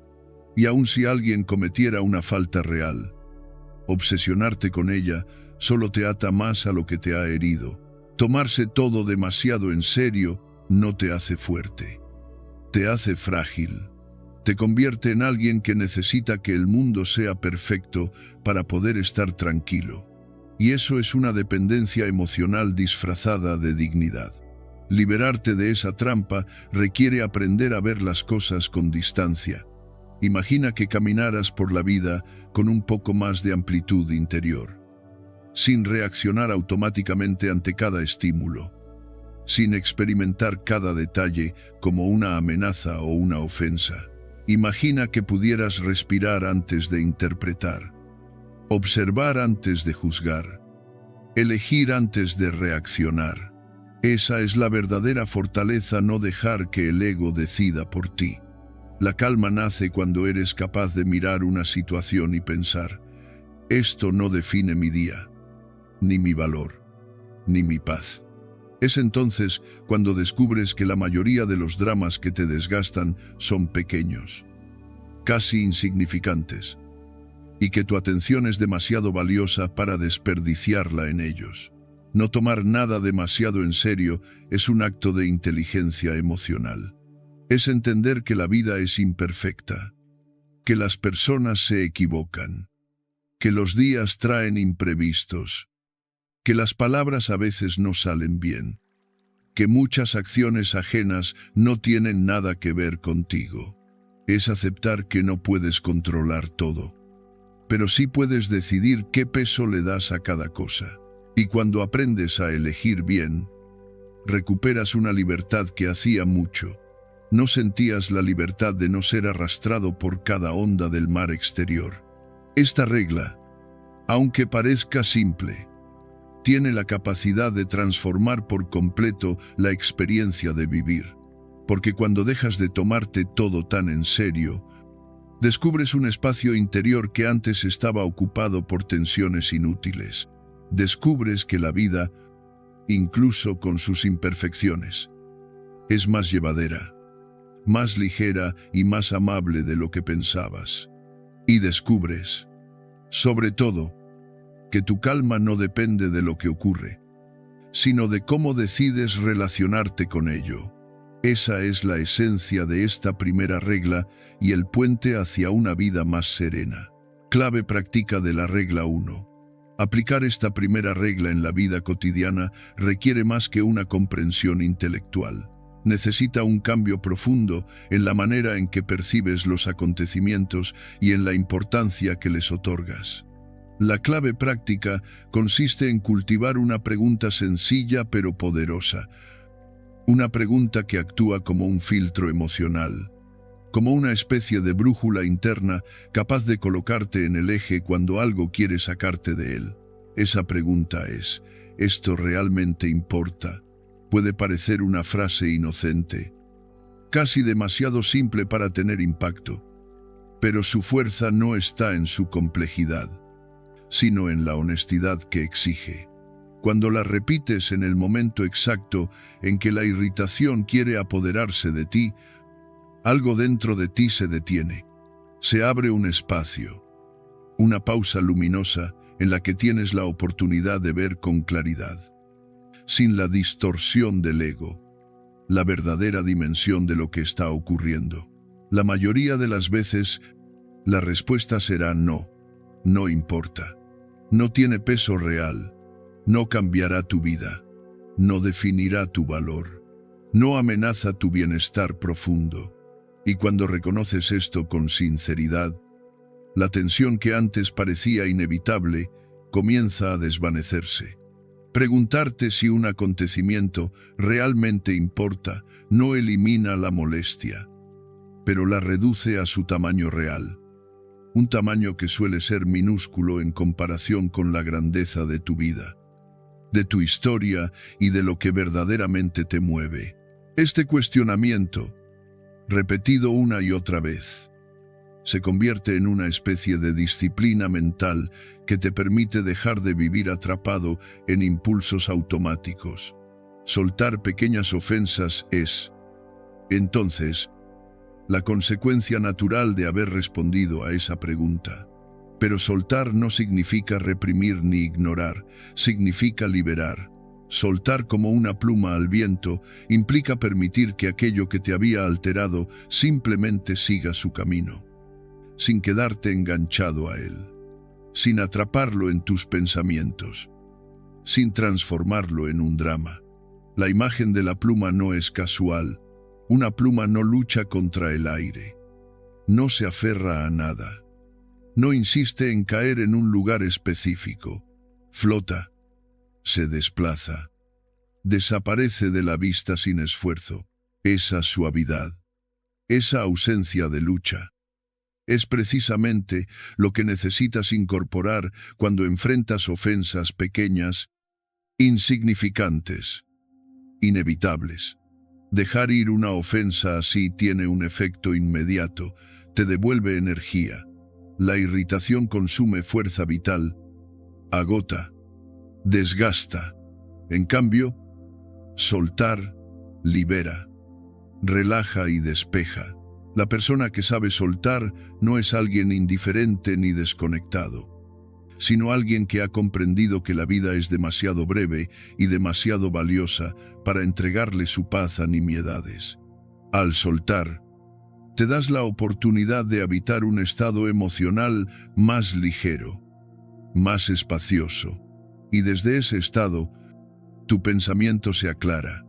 Y aun si alguien cometiera una falta real, obsesionarte con ella solo te ata más a lo que te ha herido. Tomarse todo demasiado en serio no te hace fuerte, te hace frágil. Te convierte en alguien que necesita que el mundo sea perfecto para poder estar tranquilo. Y eso es una dependencia emocional disfrazada de dignidad. Liberarte de esa trampa requiere aprender a ver las cosas con distancia. Imagina que caminaras por la vida con un poco más de amplitud interior, sin reaccionar automáticamente ante cada estímulo, sin experimentar cada detalle como una amenaza o una ofensa. Imagina que pudieras respirar antes de interpretar, observar antes de juzgar, elegir antes de reaccionar. Esa es la verdadera fortaleza, no dejar que el ego decida por ti. La calma nace cuando eres capaz de mirar una situación y pensar: esto no define mi día, ni mi valor, ni mi paz. Es entonces cuando descubres que la mayoría de los dramas que te desgastan son pequeños, casi insignificantes, y que tu atención es demasiado valiosa para desperdiciarla en ellos. No tomar nada demasiado en serio es un acto de inteligencia emocional. Es entender que la vida es imperfecta, que las personas se equivocan, que los días traen imprevistos, que las palabras a veces no salen bien, que muchas acciones ajenas no tienen nada que ver contigo. Es aceptar que no puedes controlar todo, pero sí puedes decidir qué peso le das a cada cosa. Y cuando aprendes a elegir bien, recuperas una libertad que hacía mucho no sentías, la libertad de no ser arrastrado por cada onda del mar exterior. Esta regla, aunque parezca simple, tiene la capacidad de transformar por completo la experiencia de vivir, porque cuando dejas de tomarte todo tan en serio, descubres un espacio interior que antes estaba ocupado por tensiones inútiles. Descubres que la vida, incluso con sus imperfecciones, es más llevadera, más ligera y más amable de lo que pensabas. Y descubres, sobre todo, que tu calma no depende de lo que ocurre, sino de cómo decides relacionarte con ello. Esa es la esencia de esta primera regla y el puente hacia una vida más serena. Clave práctica de la regla 1. Aplicar esta primera regla en la vida cotidiana requiere más que una comprensión intelectual. Necesita un cambio profundo en la manera en que percibes los acontecimientos y en la importancia que les otorgas. La clave práctica consiste en cultivar una pregunta sencilla pero poderosa, una pregunta que actúa como un filtro emocional, como una especie de brújula interna capaz de colocarte en el eje cuando algo quiere sacarte de él. Esa pregunta es: ¿esto realmente importa? Puede parecer una frase inocente, casi demasiado simple para tener impacto, pero su fuerza no está en su complejidad, sino en la honestidad que exige. Cuando la repites en el momento exacto en que la irritación quiere apoderarse de ti, algo dentro de ti se detiene. Se abre un espacio, una pausa luminosa en la que tienes la oportunidad de ver con claridad, sin la distorsión del ego, la verdadera dimensión de lo que está ocurriendo. La mayoría de las veces, la respuesta será no, no importa, no tiene peso real, no cambiará tu vida, no definirá tu valor, no amenaza tu bienestar profundo. Y cuando reconoces esto con sinceridad, la tensión que antes parecía inevitable comienza a desvanecerse. Preguntarte si un acontecimiento realmente importa no elimina la molestia, pero la reduce a su tamaño real, un tamaño que suele ser minúsculo en comparación con la grandeza de tu vida, de tu historia y de lo que verdaderamente te mueve. Este cuestionamiento, repetido una y otra vez, se convierte en una especie de disciplina mental que te permite dejar de vivir atrapado en impulsos automáticos. Soltar pequeñas ofensas es, entonces, la consecuencia natural de haber respondido a esa pregunta. Pero soltar no significa reprimir ni ignorar, significa liberar. Soltar como una pluma al viento implica permitir que aquello que te había alterado simplemente siga su camino, sin quedarte enganchado a él, sin atraparlo en tus pensamientos, sin transformarlo en un drama. La imagen de la pluma no es casual. Una pluma no lucha contra el aire, no se aferra a nada, no insiste en caer en un lugar específico, flota, se desplaza, desaparece de la vista sin esfuerzo. Esa suavidad, esa ausencia de lucha, es precisamente lo que necesitas incorporar cuando enfrentas ofensas pequeñas, insignificantes, inevitables. Dejar ir una ofensa así tiene un efecto inmediato, te devuelve energía. La irritación consume fuerza vital, agota, desgasta. En cambio, soltar libera, relaja y despeja. La persona que sabe soltar no es alguien indiferente ni desconectado, sino alguien que ha comprendido que la vida es demasiado breve y demasiado valiosa para entregarle su paz a nimiedades. Al soltar, te das la oportunidad de habitar un estado emocional más ligero, más espacioso, y desde ese estado, tu pensamiento se aclara,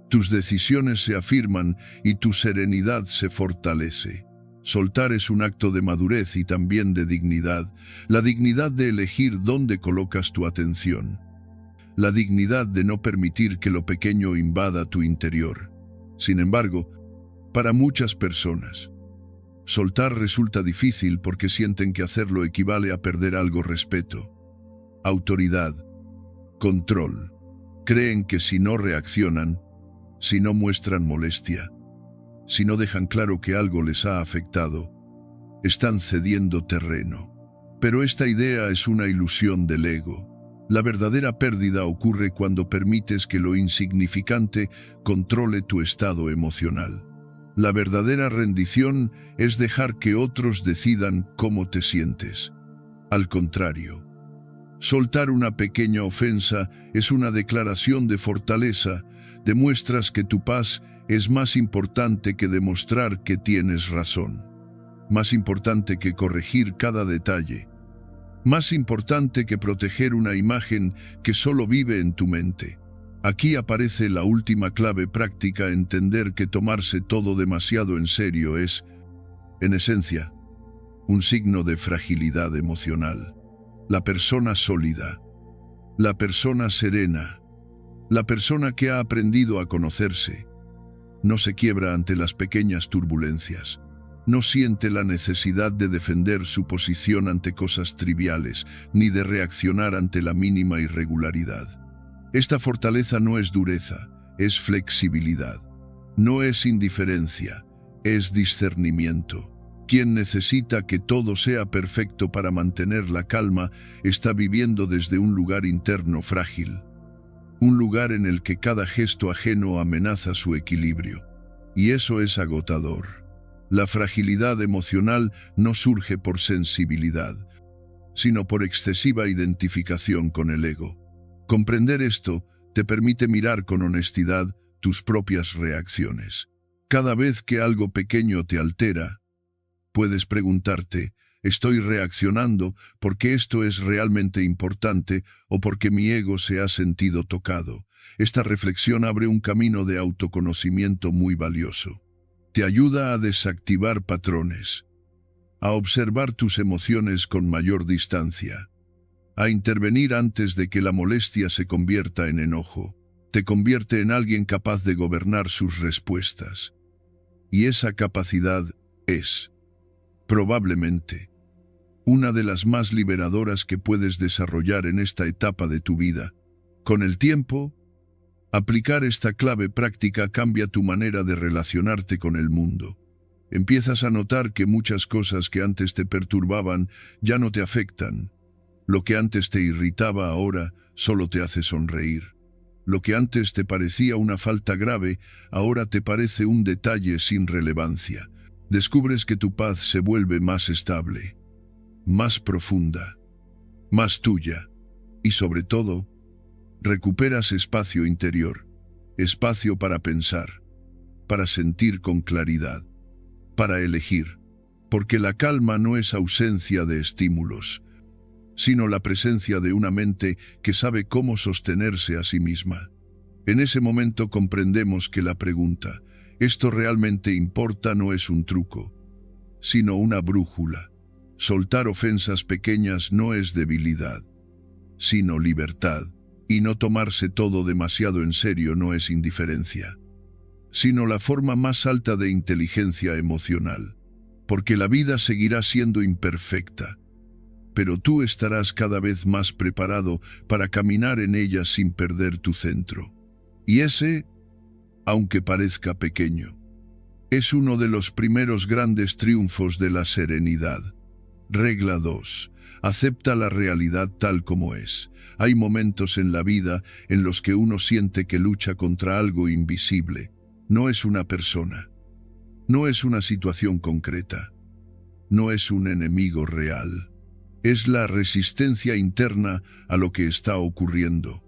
tus decisiones se afirman y tu serenidad se fortalece. Soltar es un acto de madurez y también de dignidad, la dignidad de elegir dónde colocas tu atención, la dignidad de no permitir que lo pequeño invada tu interior. Sin embargo, para muchas personas, soltar resulta difícil porque sienten que hacerlo equivale a perder algo: respeto, autoridad, control. Creen que si no reaccionan, si no muestran molestia, si no dejan claro que algo les ha afectado, están cediendo terreno. Pero esta idea es una ilusión del ego. La verdadera pérdida ocurre cuando permites que lo insignificante controle tu estado emocional. La verdadera rendición es dejar que otros decidan cómo te sientes. Al contrario, soltar una pequeña ofensa es una declaración de fortaleza. Demuestras que tu paz es más importante que demostrar que tienes razón, más importante que corregir cada detalle, más importante que proteger una imagen que solo vive en tu mente. Aquí aparece la última clave práctica: entender que tomarse todo demasiado en serio es, en esencia, un signo de fragilidad emocional. La persona sólida, la persona serena, la persona que ha aprendido a conocerse, no se quiebra ante las pequeñas turbulencias, no siente la necesidad de defender su posición ante cosas triviales, ni de reaccionar ante la mínima irregularidad. Esta fortaleza no es dureza, es flexibilidad. No es indiferencia, es discernimiento. Quien necesita que todo sea perfecto para mantener la calma está viviendo desde un lugar interno frágil. Un lugar en el que cada gesto ajeno amenaza su equilibrio. Y eso es agotador. La fragilidad emocional no surge por sensibilidad, sino por excesiva identificación con el ego. Comprender esto te permite mirar con honestidad tus propias reacciones. Cada vez que algo pequeño te altera, puedes preguntarte: ¿estoy reaccionando porque esto es realmente importante o porque mi ego se ha sentido tocado? Esta reflexión abre un camino de autoconocimiento muy valioso. Te ayuda a desactivar patrones, a observar tus emociones con mayor distancia, a intervenir antes de que la molestia se convierta en enojo. Te convierte en alguien capaz de gobernar sus respuestas. Y esa capacidad es, probablemente, una de las más liberadoras que puedes desarrollar en esta etapa de tu vida. Con el tiempo, aplicar esta clave práctica cambia tu manera de relacionarte con el mundo. Empiezas a notar que muchas cosas que antes te perturbaban ya no te afectan. Lo que antes te irritaba ahora solo te hace sonreír. Lo que antes te parecía una falta grave, ahora te parece un detalle sin relevancia. Descubres que tu paz se vuelve más estable, más profunda, más tuya, y sobre todo, recuperas espacio interior, espacio para pensar, para sentir con claridad, para elegir, porque la calma no es ausencia de estímulos, sino la presencia de una mente que sabe cómo sostenerse a sí misma. En ese momento comprendemos que la pregunta, ¿esto realmente importa?, no es un truco, sino una brújula. Soltar ofensas pequeñas no es debilidad, sino libertad, y no tomarse todo demasiado en serio no es indiferencia, sino la forma más alta de inteligencia emocional, porque la vida seguirá siendo imperfecta, pero tú estarás cada vez más preparado para caminar en ella sin perder tu centro. Y ese, aunque parezca pequeño, es uno de los primeros grandes triunfos de la serenidad. Regla 2. Acepta la realidad tal como es. Hay momentos en la vida en los que uno siente que lucha contra algo invisible. No es una persona. No es una situación concreta. No es un enemigo real. Es la resistencia interna a lo que está ocurriendo.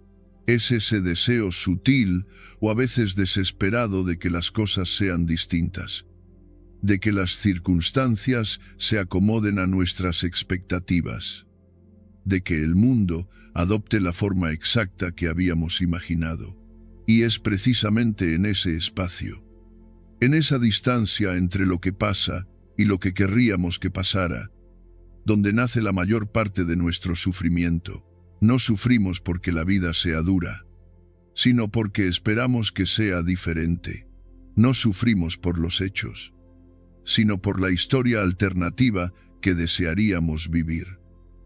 Es ese deseo sutil o a veces desesperado de que las cosas sean distintas, de que las circunstancias se acomoden a nuestras expectativas, de que el mundo adopte la forma exacta que habíamos imaginado. Y es precisamente en ese espacio, en esa distancia entre lo que pasa y lo que querríamos que pasara, donde nace la mayor parte de nuestro sufrimiento. No sufrimos porque la vida sea dura, sino porque esperamos que sea diferente. No sufrimos por los hechos, sino por la historia alternativa que desearíamos vivir.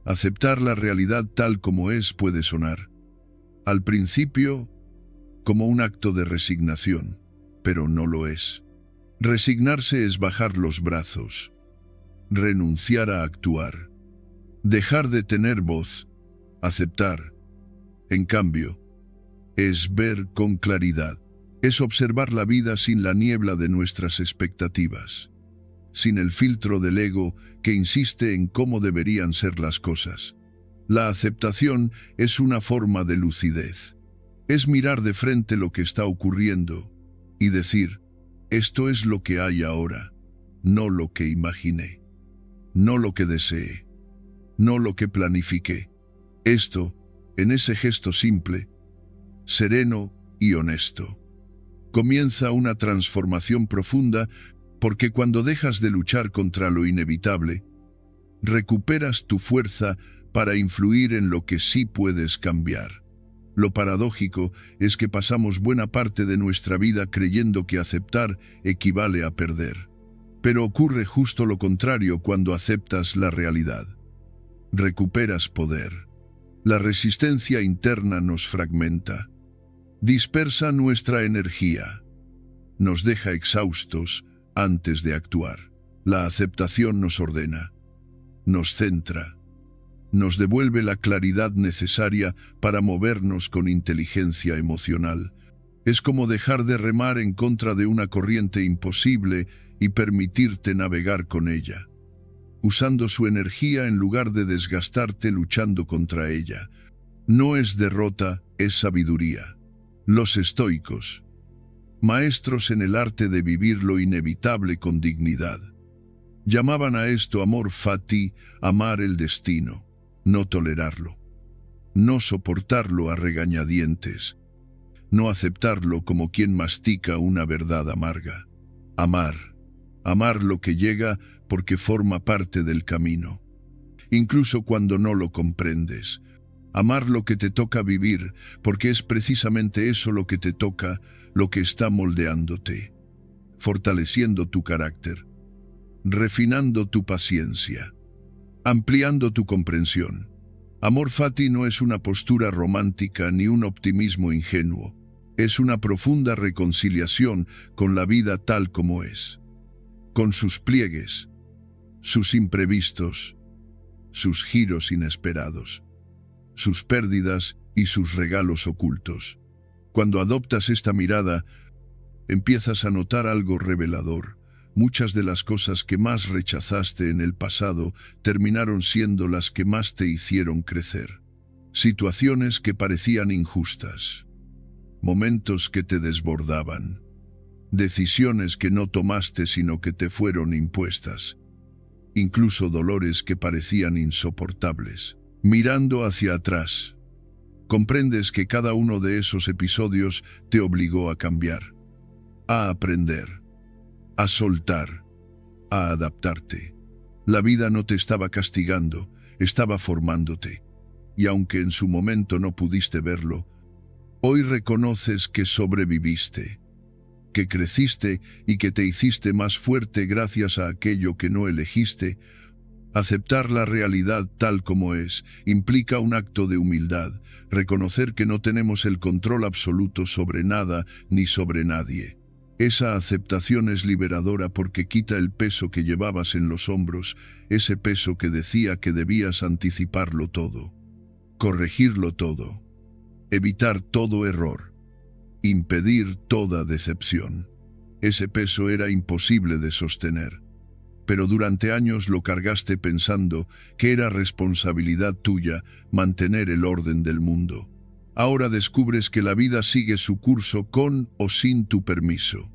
Aceptar la realidad tal como es puede sonar, al principio, como un acto de resignación, pero no lo es. Resignarse es bajar los brazos, renunciar a actuar, dejar de tener voz. Aceptar, en cambio, es ver con claridad, es observar la vida sin la niebla de nuestras expectativas, sin el filtro del ego que insiste en cómo deberían ser las cosas. La aceptación es una forma de lucidez, es mirar de frente lo que está ocurriendo y decir, esto es lo que hay ahora, no lo que imaginé, no lo que deseé, no lo que planifiqué. Esto, en ese gesto simple, sereno y honesto, comienza una transformación profunda porque cuando dejas de luchar contra lo inevitable, recuperas tu fuerza para influir en lo que sí puedes cambiar. Lo paradójico es que pasamos buena parte de nuestra vida creyendo que aceptar equivale a perder. Pero ocurre justo lo contrario cuando aceptas la realidad. Recuperas poder. La resistencia interna nos fragmenta, dispersa nuestra energía, nos deja exhaustos antes de actuar. La aceptación nos ordena, nos centra, nos devuelve la claridad necesaria para movernos con inteligencia emocional. Es como dejar de remar en contra de una corriente imposible y permitirte navegar con ella, usando su energía en lugar de desgastarte luchando contra ella. No es derrota, es sabiduría. Los estoicos, maestros en el arte de vivir lo inevitable con dignidad, llamaban a esto amor fati, amar el destino, no tolerarlo, no soportarlo a regañadientes, no aceptarlo como quien mastica una verdad amarga. Amar lo que llega porque forma parte del camino, incluso cuando no lo comprendes. Amar lo que te toca vivir, porque es precisamente eso lo que te toca, lo que está moldeándote, fortaleciendo tu carácter, refinando tu paciencia, ampliando tu comprensión. Amor fati no es una postura romántica ni un optimismo ingenuo, es una profunda reconciliación con la vida tal como es, con sus pliegues, sus imprevistos, sus giros inesperados, sus pérdidas y sus regalos ocultos. Cuando adoptas esta mirada, empiezas a notar algo revelador. Muchas de las cosas que más rechazaste en el pasado terminaron siendo las que más te hicieron crecer. Situaciones que parecían injustas, momentos que te desbordaban, decisiones que no tomaste sino que te fueron impuestas, incluso dolores que parecían insoportables. Mirando hacia atrás, comprendes que cada uno de esos episodios te obligó a cambiar, a aprender, a soltar, a adaptarte. La vida no te estaba castigando, estaba formándote. Y aunque en su momento no pudiste verlo, hoy reconoces que sobreviviste, que creciste y que te hiciste más fuerte gracias a aquello que no elegiste Aceptar la realidad tal como es implica un acto de humildad, reconocer que no tenemos el control absoluto sobre nada ni sobre nadie. Esa aceptación es liberadora porque quita el peso que llevabas en los hombros, ese peso que decía que debías anticiparlo todo, corregirlo todo, evitar todo error, impedir toda decepción. Ese peso era imposible de sostener. Pero durante años lo cargaste pensando que era responsabilidad tuya mantener el orden del mundo. Ahora descubres que la vida sigue su curso con o sin tu permiso,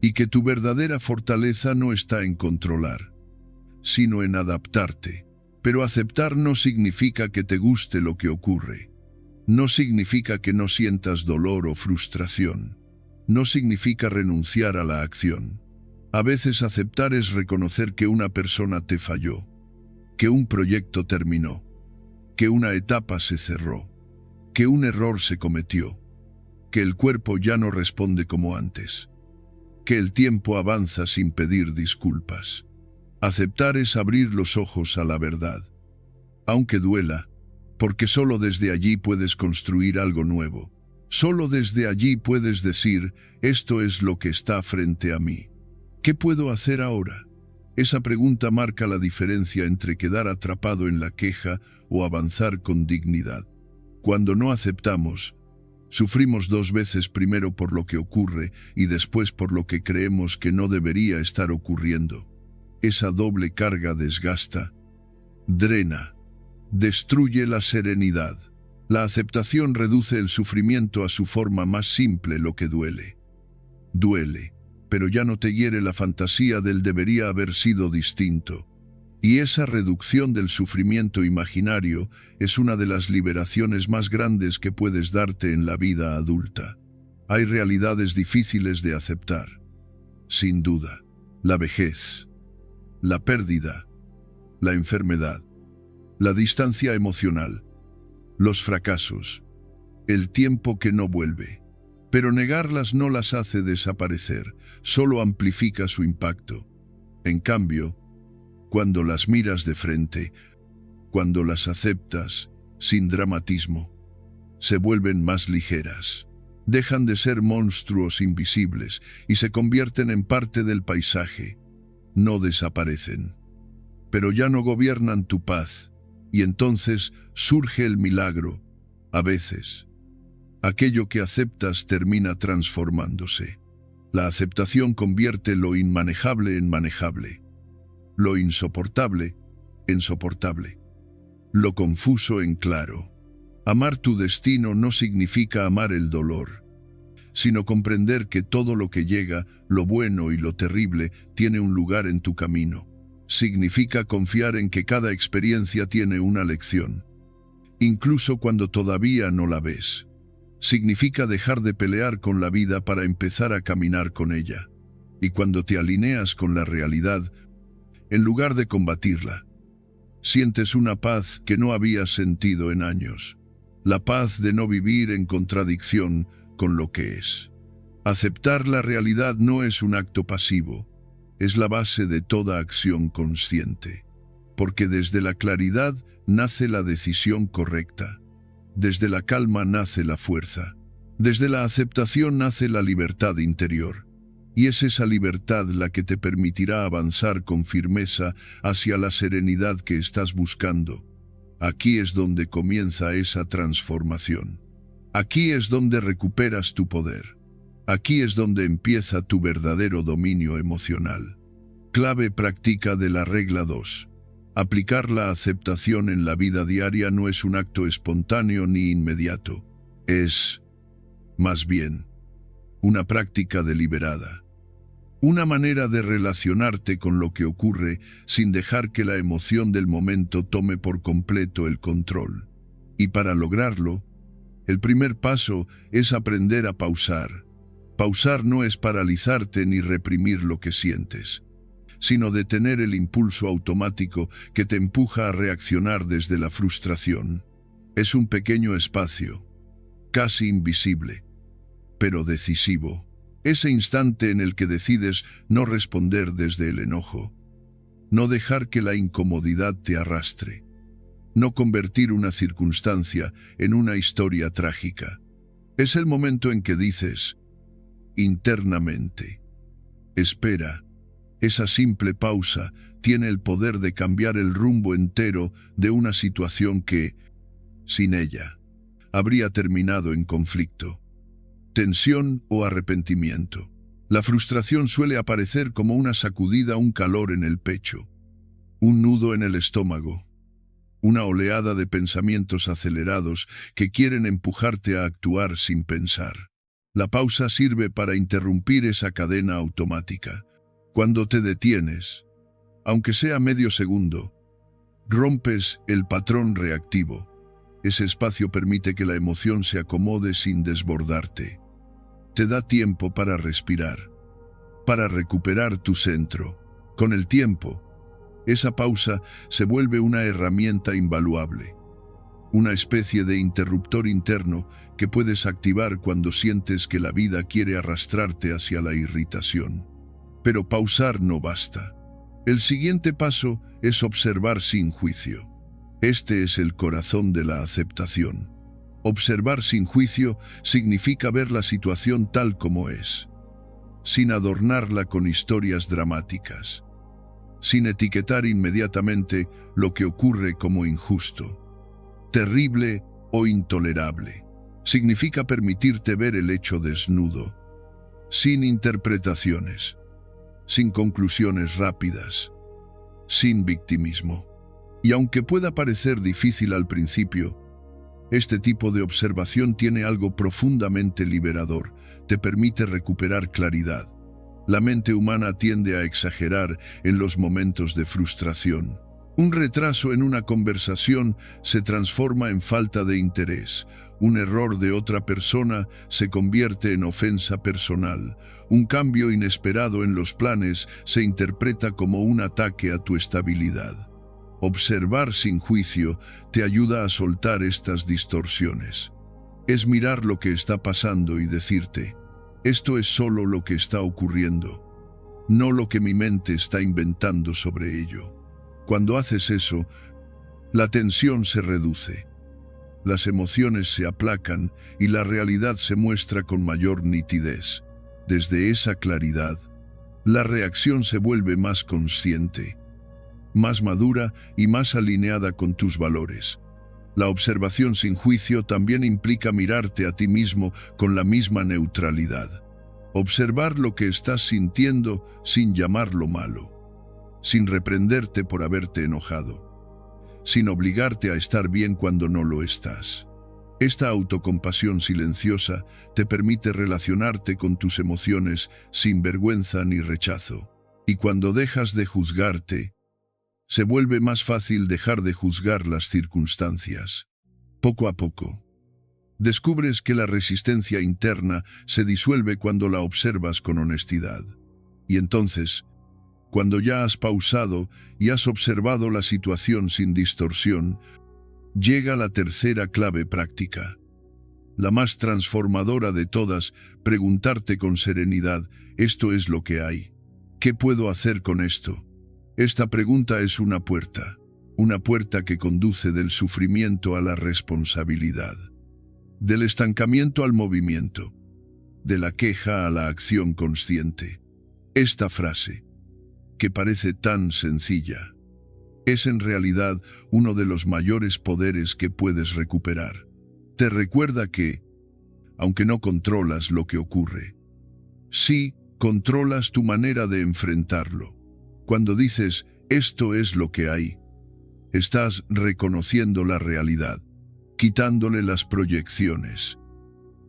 y que tu verdadera fortaleza no está en controlar, sino en adaptarte. Pero aceptar no significa que te guste lo que ocurre. No significa que no sientas dolor o frustración. No significa renunciar a la acción. A veces aceptar es reconocer que una persona te falló, que un proyecto terminó, que una etapa se cerró, que un error se cometió, que el cuerpo ya no responde como antes, que el tiempo avanza sin pedir disculpas. Aceptar es abrir los ojos a la verdad, aunque duela, porque solo desde allí puedes construir algo nuevo. Solo desde allí puedes decir, esto es lo que está frente a mí. ¿Qué puedo hacer ahora? Esa pregunta marca la diferencia entre quedar atrapado en la queja o avanzar con dignidad. Cuando no aceptamos, sufrimos dos veces, primero por lo que ocurre y después por lo que creemos que no debería estar ocurriendo. Esa doble carga desgasta, drena, destruye la serenidad. La aceptación reduce el sufrimiento a su forma más simple, lo que duele. Duele, pero ya no te hiere la fantasía del debería haber sido distinto. Y esa reducción del sufrimiento imaginario es una de las liberaciones más grandes que puedes darte en la vida adulta. Hay realidades difíciles de aceptar. Sin duda, la vejez, la pérdida, la enfermedad, la distancia emocional, los fracasos, el tiempo que no vuelve. Pero negarlas no las hace desaparecer, solo amplifica su impacto. En cambio, cuando las miras de frente, cuando las aceptas, sin dramatismo, se vuelven más ligeras. Dejan de ser monstruos invisibles y se convierten en parte del paisaje. No desaparecen, pero ya no gobiernan tu paz, y entonces surge el milagro, a veces. Aquello que aceptas termina transformándose. La aceptación convierte lo inmanejable en manejable, lo insoportable en soportable, lo confuso en claro. Amar tu destino no significa amar el dolor, sino comprender que todo lo que llega, lo bueno y lo terrible, tiene un lugar en tu camino. Significa confiar en que cada experiencia tiene una lección, incluso cuando todavía no la ves. Significa dejar de pelear con la vida para empezar a caminar con ella. Y cuando te alineas con la realidad, en lugar de combatirla, sientes una paz que no habías sentido en años. La paz de no vivir en contradicción con lo que es. Aceptar la realidad no es un acto pasivo, es la base de toda acción consciente. Porque desde la claridad nace la decisión correcta. Desde la calma nace la fuerza. Desde la aceptación nace la libertad interior. Y es esa libertad la que te permitirá avanzar con firmeza hacia la serenidad que estás buscando. Aquí es donde comienza esa transformación. Aquí es donde recuperas tu poder. Aquí es donde empieza tu verdadero dominio emocional. Clave práctica de la regla 2. Aplicar la aceptación en la vida diaria no es un acto espontáneo ni inmediato. Es, más bien, una práctica deliberada. Una manera de relacionarte con lo que ocurre sin dejar que la emoción del momento tome por completo el control. Y para lograrlo, el primer paso es aprender a pausar. Pausar no es paralizarte ni reprimir lo que sientes, sino detener el impulso automático que te empuja a reaccionar desde la frustración. Es un pequeño espacio, casi invisible, pero decisivo. Ese instante en el que decides no responder desde el enojo, No dejar que la incomodidad te arrastre. No convertir una circunstancia en una historia trágica. Es el momento en que dices, internamente, espera. Esa simple pausa tiene el poder de cambiar el rumbo entero de una situación que, sin ella, habría terminado en conflicto, tensión o arrepentimiento. La frustración suele aparecer como una sacudida, un calor en el pecho, un nudo en el estómago, una oleada de pensamientos acelerados que quieren empujarte a actuar sin pensar. La pausa sirve para interrumpir esa cadena automática. Cuando te detienes, aunque sea medio segundo, rompes el patrón reactivo. Ese espacio permite que la emoción se acomode sin desbordarte. Te da tiempo para respirar, para recuperar tu centro. Con el tiempo, esa pausa se vuelve una herramienta invaluable, una especie de interruptor interno que puedes activar cuando sientes que la vida quiere arrastrarte hacia la irritación. Pero pausar no basta. El siguiente paso es observar sin juicio. Este es el corazón de la aceptación. Observar sin juicio significa ver la situación tal como es, sin adornarla con historias dramáticas, sin etiquetar inmediatamente lo que ocurre como injusto, terrible o intolerable. Significa permitirte ver el hecho desnudo, sin interpretaciones, sin conclusiones rápidas, sin victimismo. Y aunque pueda parecer difícil al principio, este tipo de observación tiene algo profundamente liberador. Te permite recuperar claridad. La mente humana tiende a exagerar en los momentos de frustración. Un retraso en una conversación se transforma en falta de interés. Un error de otra persona se convierte en ofensa personal. Un cambio inesperado en los planes se interpreta como un ataque a tu estabilidad. Observar sin juicio te ayuda a soltar estas distorsiones. Es mirar lo que está pasando y decirte, esto es solo lo que está ocurriendo, no lo que mi mente está inventando sobre ello. Cuando haces eso, la tensión se reduce, las emociones se aplacan y la realidad se muestra con mayor nitidez. Desde esa claridad, la reacción se vuelve más consciente, más madura y más alineada con tus valores. La observación sin juicio también implica mirarte a ti mismo con la misma neutralidad. Observar lo que estás sintiendo sin llamarlo malo, sin reprenderte por haberte enojado, sin obligarte a estar bien cuando no lo estás. Esta autocompasión silenciosa te permite relacionarte con tus emociones sin vergüenza ni rechazo. Y cuando dejas de juzgarte, se vuelve más fácil dejar de juzgar las circunstancias. Poco a poco, descubres que la resistencia interna se disuelve cuando la observas con honestidad. Y entonces, cuando ya has pausado y has observado la situación sin distorsión, llega la tercera clave práctica. La más transformadora de todas, preguntarte con serenidad, ¿esto es lo que hay? ¿Qué puedo hacer con esto? Esta pregunta es una puerta que conduce del sufrimiento a la responsabilidad, del estancamiento al movimiento, de la queja a la acción consciente. Esta frase, que parece tan sencilla, es en realidad uno de los mayores poderes que puedes recuperar. Te recuerda que, aunque no controlas lo que ocurre, sí controlas tu manera de enfrentarlo. Cuando dices, esto es lo que hay, estás reconociendo la realidad, quitándole las proyecciones,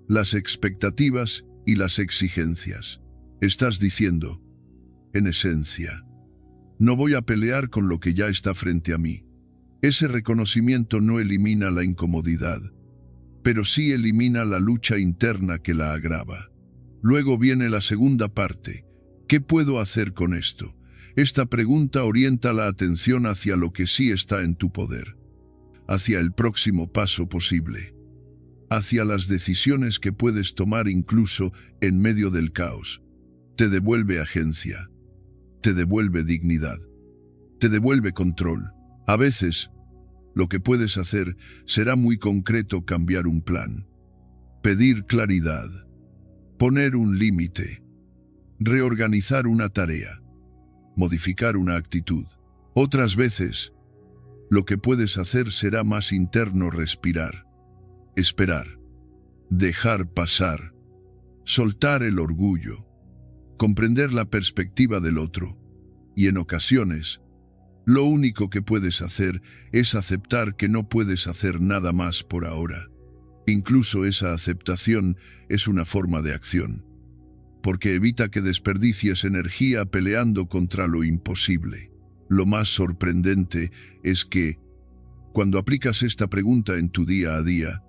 las expectativas y las exigencias. Estás diciendo, en esencia, no voy a pelear con lo que ya está frente a mí. Ese reconocimiento no elimina la incomodidad, pero sí elimina la lucha interna que la agrava. Luego viene la segunda parte. ¿Qué puedo hacer con esto? Esta pregunta orienta la atención hacia lo que sí está en tu poder, hacia el próximo paso posible, hacia las decisiones que puedes tomar incluso en medio del caos. Te devuelve agencia, te devuelve dignidad. te devuelve control. A veces, lo que puedes hacer será muy concreto: cambiar un plan, pedir claridad, poner un límite, reorganizar una tarea, modificar una actitud. Otras veces, lo que puedes hacer será más interno: respirar, esperar, dejar pasar, soltar el orgullo, comprender la perspectiva del otro. Y en ocasiones, lo único que puedes hacer es aceptar que no puedes hacer nada más por ahora. Incluso esa aceptación es una forma de acción, porque evita que desperdicies energía peleando contra lo imposible. Lo más sorprendente es que, cuando aplicas esta pregunta en tu día a día,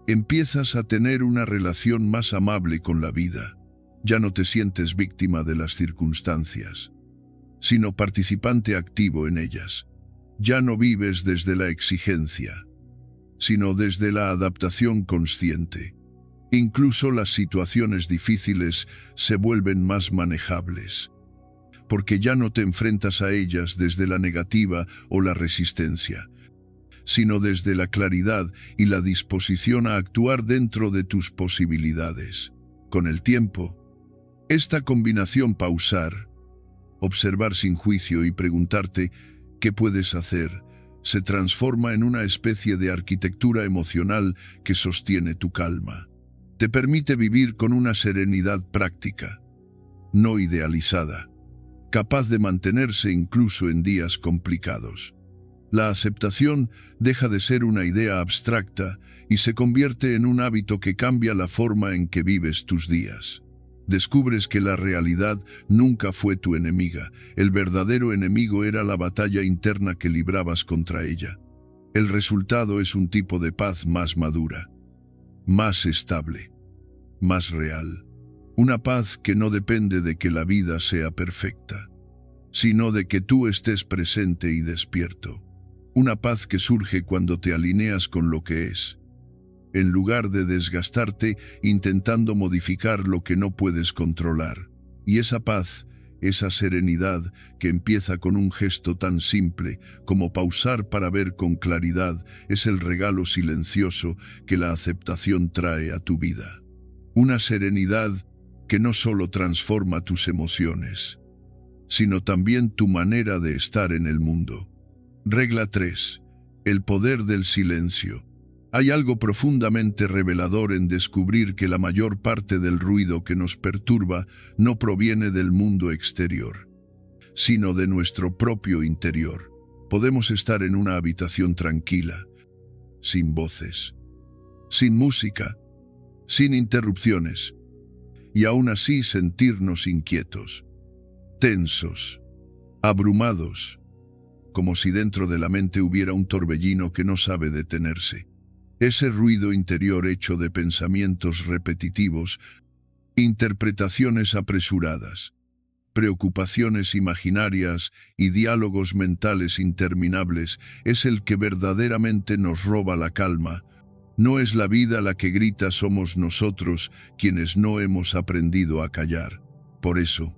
empiezas a tener una relación más amable con la vida. Ya no te sientes víctima de las circunstancias, sino participante activo en ellas. Ya no vives desde la exigencia, sino desde la adaptación consciente. Incluso las situaciones difíciles se vuelven más manejables, porque ya no te enfrentas a ellas desde la negativa o la resistencia, sino desde la claridad y la disposición a actuar dentro de tus posibilidades. Con el tiempo, esta combinación: pausar, observar sin juicio y preguntarte qué puedes hacer, se transforma en una especie de arquitectura emocional que sostiene tu calma. Te permite vivir con una serenidad práctica, no idealizada, capaz de mantenerse incluso en días complicados. La aceptación deja de ser una idea abstracta y se convierte en un hábito que cambia la forma en que vives tus días. Descubres que la realidad nunca fue tu enemiga. El verdadero enemigo era la batalla interna que librabas contra ella. El resultado es un tipo de paz más madura, más estable, más real. Una paz que no depende de que la vida sea perfecta, sino de que tú estés presente y despierto. Una paz que surge cuando te alineas con lo que es, en lugar de desgastarte intentando modificar lo que no puedes controlar. Y esa paz, esa serenidad que empieza con un gesto tan simple como pausar para ver con claridad, es el regalo silencioso que la aceptación trae a tu vida. Una serenidad que no solo transforma tus emociones, sino también tu manera de estar en el mundo. Regla 3. El poder del silencio. Hay algo profundamente revelador en descubrir que la mayor parte del ruido que nos perturba no proviene del mundo exterior, sino de nuestro propio interior. Podemos estar en una habitación tranquila, sin voces, sin música, sin interrupciones, y aún así sentirnos inquietos, tensos, abrumados, como si dentro de la mente hubiera un torbellino que no sabe detenerse. Ese ruido interior hecho de pensamientos repetitivos, interpretaciones apresuradas, preocupaciones imaginarias y diálogos mentales interminables es el que verdaderamente nos roba la calma. No es la vida la que grita, somos nosotros quienes no hemos aprendido a callar. Por eso,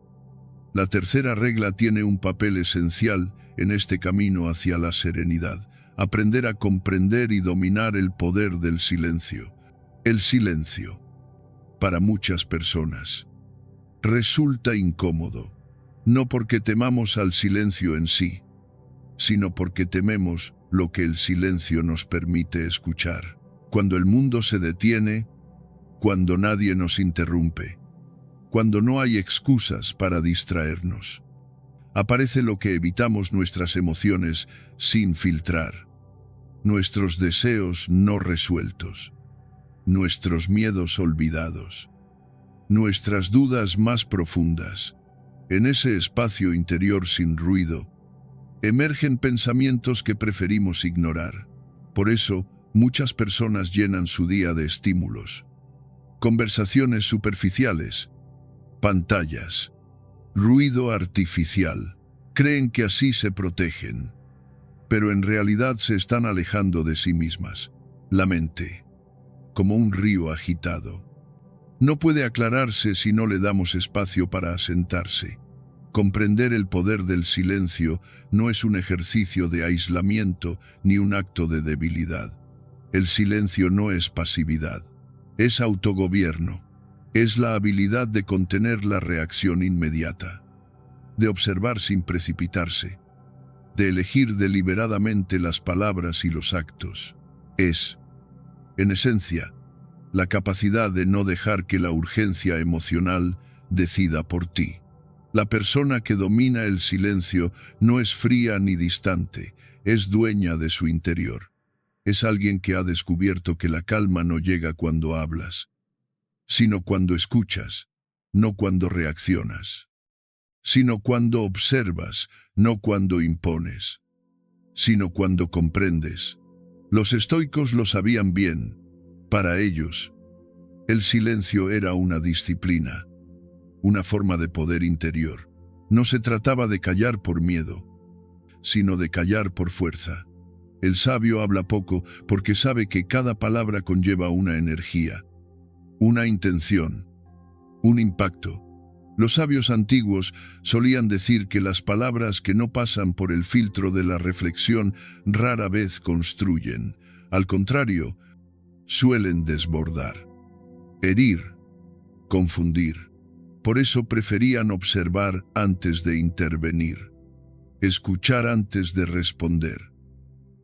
la tercera regla tiene un papel esencial en este camino hacia la serenidad: aprender a comprender y dominar el poder del silencio. El silencio, para muchas personas, resulta incómodo, no porque temamos al silencio en sí, sino porque tememos lo que el silencio nos permite escuchar. Cuando el mundo se detiene, cuando nadie nos interrumpe, cuando no hay excusas para distraernos, aparece lo que evitamos: nuestras emociones sin filtrar, nuestros deseos no resueltos, nuestros miedos olvidados, nuestras dudas más profundas. En ese espacio interior sin ruido, emergen pensamientos que preferimos ignorar. Por eso, muchas personas llenan su día de estímulos, conversaciones superficiales, pantallas, ruido artificial. Creen que así se protegen, pero en realidad se están alejando de sí mismas. La mente, como un río agitado, no puede aclararse si no le damos espacio para asentarse. Comprender el poder del silencio no es un ejercicio de aislamiento ni un acto de debilidad. El silencio no es pasividad, es autogobierno. Es la habilidad de contener la reacción inmediata, de observar sin precipitarse, de elegir deliberadamente las palabras y los actos. Es, en esencia, la capacidad de no dejar que la urgencia emocional decida por ti. La persona que domina el silencio no es fría ni distante, es dueña de su interior. Es alguien que ha descubierto que la calma no llega cuando hablas, sino cuando escuchas, no cuando reaccionas, sino cuando observas, no cuando impones, sino cuando comprendes. Los estoicos lo sabían bien. Para ellos, el silencio era una disciplina, una forma de poder interior. No se trataba de callar por miedo, sino de callar por fuerza. El sabio habla poco porque sabe que cada palabra conlleva una energía, una intención, un impacto. Los sabios antiguos solían decir que las palabras que no pasan por el filtro de la reflexión rara vez construyen. Al contrario, suelen desbordar, herir, confundir. Por eso preferían observar antes de intervenir, escuchar antes de responder,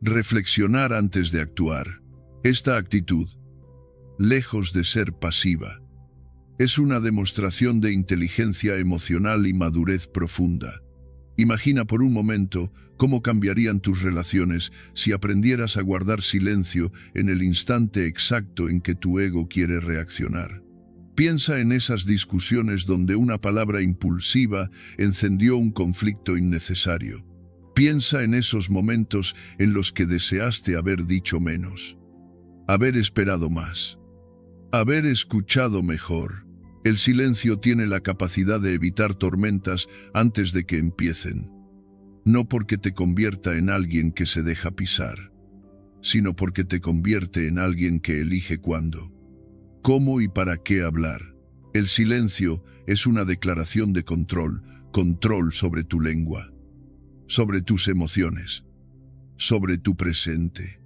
reflexionar antes de actuar. Esta actitud, lejos de ser pasiva, es una demostración de inteligencia emocional y madurez profunda. Imagina por un momento cómo cambiarían tus relaciones si aprendieras a guardar silencio en el instante exacto en que tu ego quiere reaccionar. Piensa en esas discusiones donde una palabra impulsiva encendió un conflicto innecesario. Piensa en esos momentos en los que deseaste haber dicho menos, haber esperado más, haber escuchado mejor. El silencio tiene la capacidad de evitar tormentas antes de que empiecen. No porque te convierta en alguien que se deja pisar, sino porque te convierte en alguien que elige cuándo, cómo y para qué hablar. El silencio es una declaración de control, control sobre tu lengua, sobre tus emociones, sobre tu presente.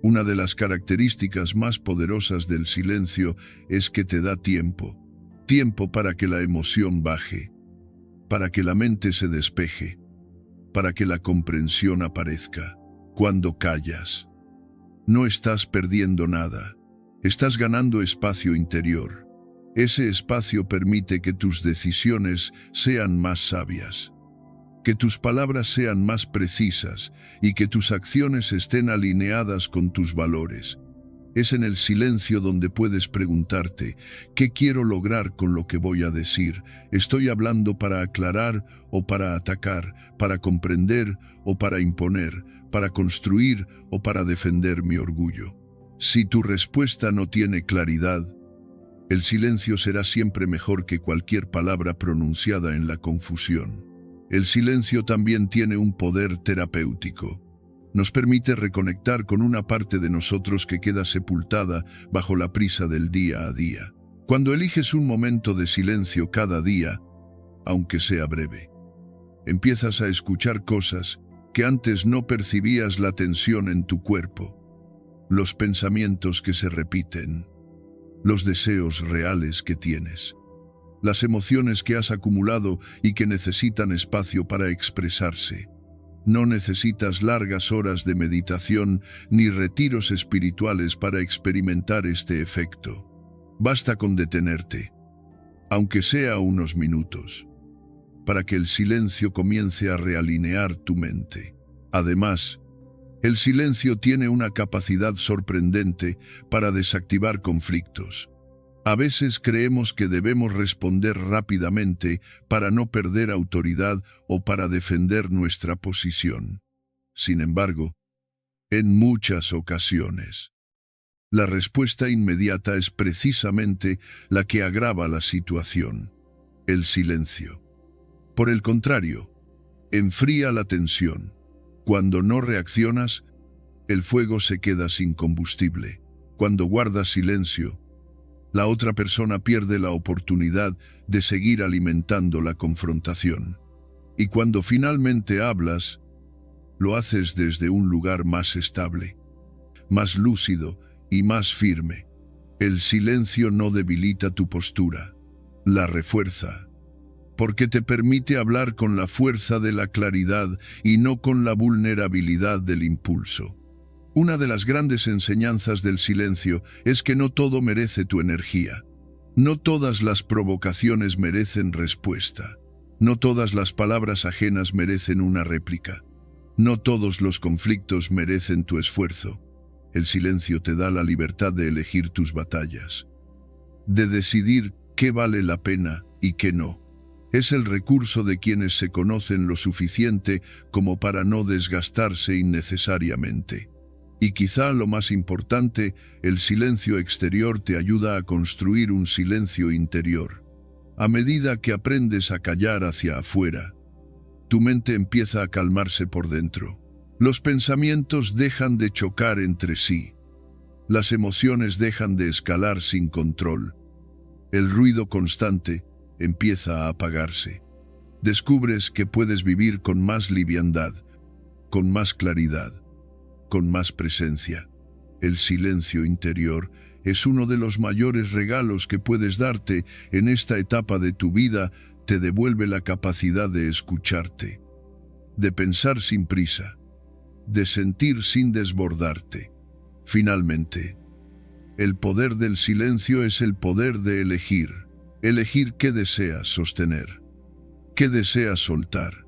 Una de las características más poderosas del silencio es que te da tiempo. Tiempo para que la emoción baje, para que la mente se despeje, para que la comprensión aparezca. Cuando callas, no estás perdiendo nada, estás ganando espacio interior. Ese espacio permite que tus decisiones sean más sabias, que tus palabras sean más precisas y que tus acciones estén alineadas con tus valores. Es en el silencio donde puedes preguntarte, ¿qué quiero lograr con lo que voy a decir? ¿Estoy hablando para aclarar o para atacar, para comprender o para imponer, para construir o para defender mi orgullo? Si tu respuesta no tiene claridad, el silencio será siempre mejor que cualquier palabra pronunciada en la confusión. El silencio también tiene un poder terapéutico. Nos permite reconectar con una parte de nosotros que queda sepultada bajo la prisa del día a día. Cuando eliges un momento de silencio cada día, aunque sea breve, empiezas a escuchar cosas que antes no percibías: la tensión en tu cuerpo, los pensamientos que se repiten, los deseos reales que tienes, las emociones que has acumulado y que necesitan espacio para expresarse. No necesitas largas horas de meditación ni retiros espirituales para experimentar este efecto. Basta con detenerte, aunque sea unos minutos, para que el silencio comience a realinear tu mente. Además, el silencio tiene una capacidad sorprendente para desactivar conflictos. A veces creemos que debemos responder rápidamente para no perder autoridad o para defender nuestra posición. Sin embargo, en muchas ocasiones, la respuesta inmediata es precisamente la que agrava la situación: el silencio. Por el contrario, enfría la tensión. Cuando no reaccionas, el fuego se queda sin combustible. Cuando guardas silencio, la otra persona pierde la oportunidad de seguir alimentando la confrontación. Y cuando finalmente hablas, lo haces desde un lugar más estable, más lúcido y más firme. El silencio no debilita tu postura, la refuerza, porque te permite hablar con la fuerza de la claridad y no con la vulnerabilidad del impulso. Una de las grandes enseñanzas del silencio es que no todo merece tu energía. No todas las provocaciones merecen respuesta. No todas las palabras ajenas merecen una réplica. No todos los conflictos merecen tu esfuerzo. El silencio te da la libertad de elegir tus batallas, de decidir qué vale la pena y qué no. Es el recurso de quienes se conocen lo suficiente como para no desgastarse innecesariamente. Y quizá lo más importante, el silencio exterior te ayuda a construir un silencio interior. A medida que aprendes a callar hacia afuera, tu mente empieza a calmarse por dentro. Los pensamientos dejan de chocar entre sí. Las emociones dejan de escalar sin control. El ruido constante empieza a apagarse. Descubres que puedes vivir con más liviandad, con más claridad, con más presencia. El silencio interior es uno de los mayores regalos que puedes darte en esta etapa de tu vida. Te devuelve la capacidad de escucharte, de pensar sin prisa, de sentir sin desbordarte. Finalmente, el poder del silencio es el poder de elegir qué deseas sostener, qué deseas soltar,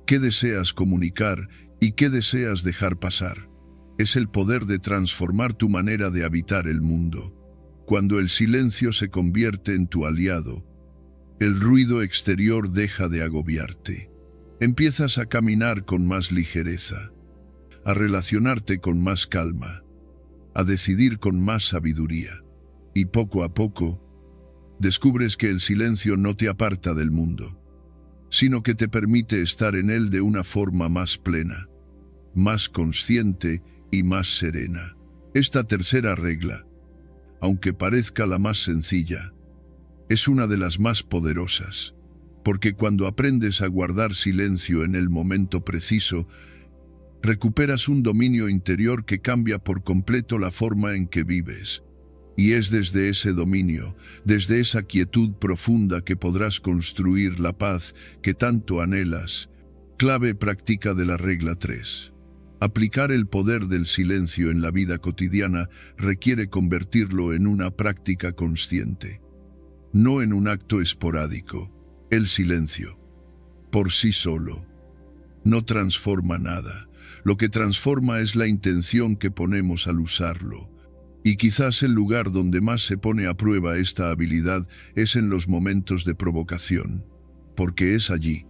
qué deseas comunicar y qué deseas dejar pasar. Es el poder de transformar tu manera de habitar el mundo. Cuando el silencio se convierte en tu aliado, el ruido exterior deja de agobiarte. Empiezas a caminar con más ligereza, a relacionarte con más calma, a decidir con más sabiduría. Y poco a poco, descubres que el silencio no te aparta del mundo, sino que te permite estar en él de una forma más plena, más consciente y más serena. Esta tercera regla, aunque parezca la más sencilla, es una de las más poderosas, porque cuando aprendes a guardar silencio en el momento preciso, recuperas un dominio interior que cambia por completo la forma en que vives. Y es desde ese dominio, desde esa quietud profunda que podrás construir la paz que tanto anhelas. Clave práctica de la regla 3. Aplicar el poder del silencio en la vida cotidiana requiere convertirlo en una práctica consciente, no en un acto esporádico. El silencio, por sí solo, no transforma nada. Lo que transforma es la intención que ponemos al usarlo. Y quizás el lugar donde más se pone a prueba esta habilidad es en los momentos de provocación, porque es allí,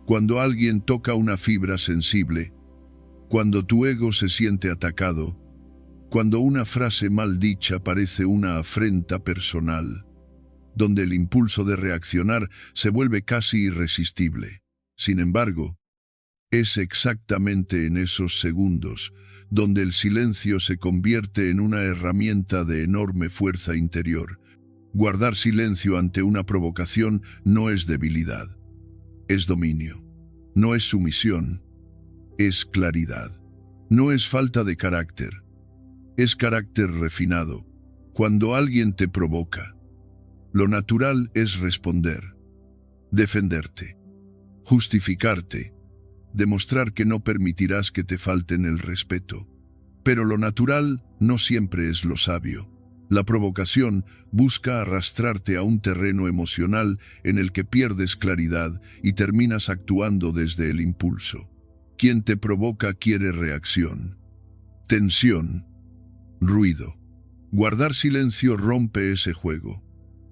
cuando alguien toca una fibra sensible, cuando tu ego se siente atacado, cuando una frase mal dicha parece una afrenta personal, donde el impulso de reaccionar se vuelve casi irresistible. Sin embargo, es exactamente en esos segundos donde el silencio se convierte en una herramienta de enorme fuerza interior. Guardar silencio ante una provocación no es debilidad, es dominio. No es sumisión, es claridad. No es falta de carácter, es carácter refinado. Cuando alguien te provoca, lo natural es responder, defenderte, justificarte, demostrar que no permitirás que te falten el respeto. Pero lo natural no siempre es lo sabio. La provocación busca arrastrarte a un terreno emocional en el que pierdes claridad y terminas actuando desde el impulso. Quien te provoca quiere reacción, tensión, ruido. Guardar silencio rompe ese juego.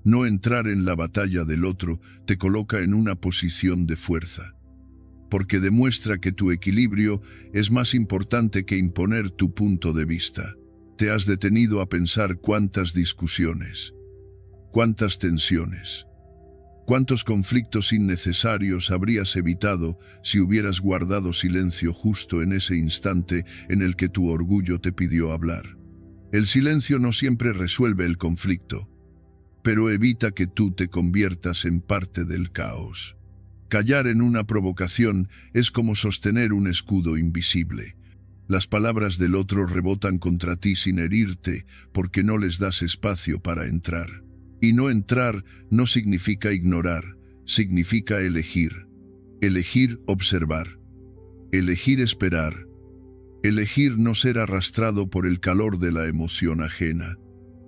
No entrar en la batalla del otro te coloca en una posición de fuerza, porque demuestra que tu equilibrio es más importante que imponer tu punto de vista. Te has detenido a pensar cuántas discusiones, cuántas tensiones, cuántos conflictos innecesarios habrías evitado si hubieras guardado silencio justo en ese instante en el que tu orgullo te pidió hablar. El silencio no siempre resuelve el conflicto, pero evita que tú te conviertas en parte del caos. Callar en una provocación es como sostener un escudo invisible. Las palabras del otro rebotan contra ti sin herirte porque no les das espacio para entrar. Y no entrar no significa ignorar, significa elegir. Elegir observar. Elegir esperar. Elegir no ser arrastrado por el calor de la emoción ajena.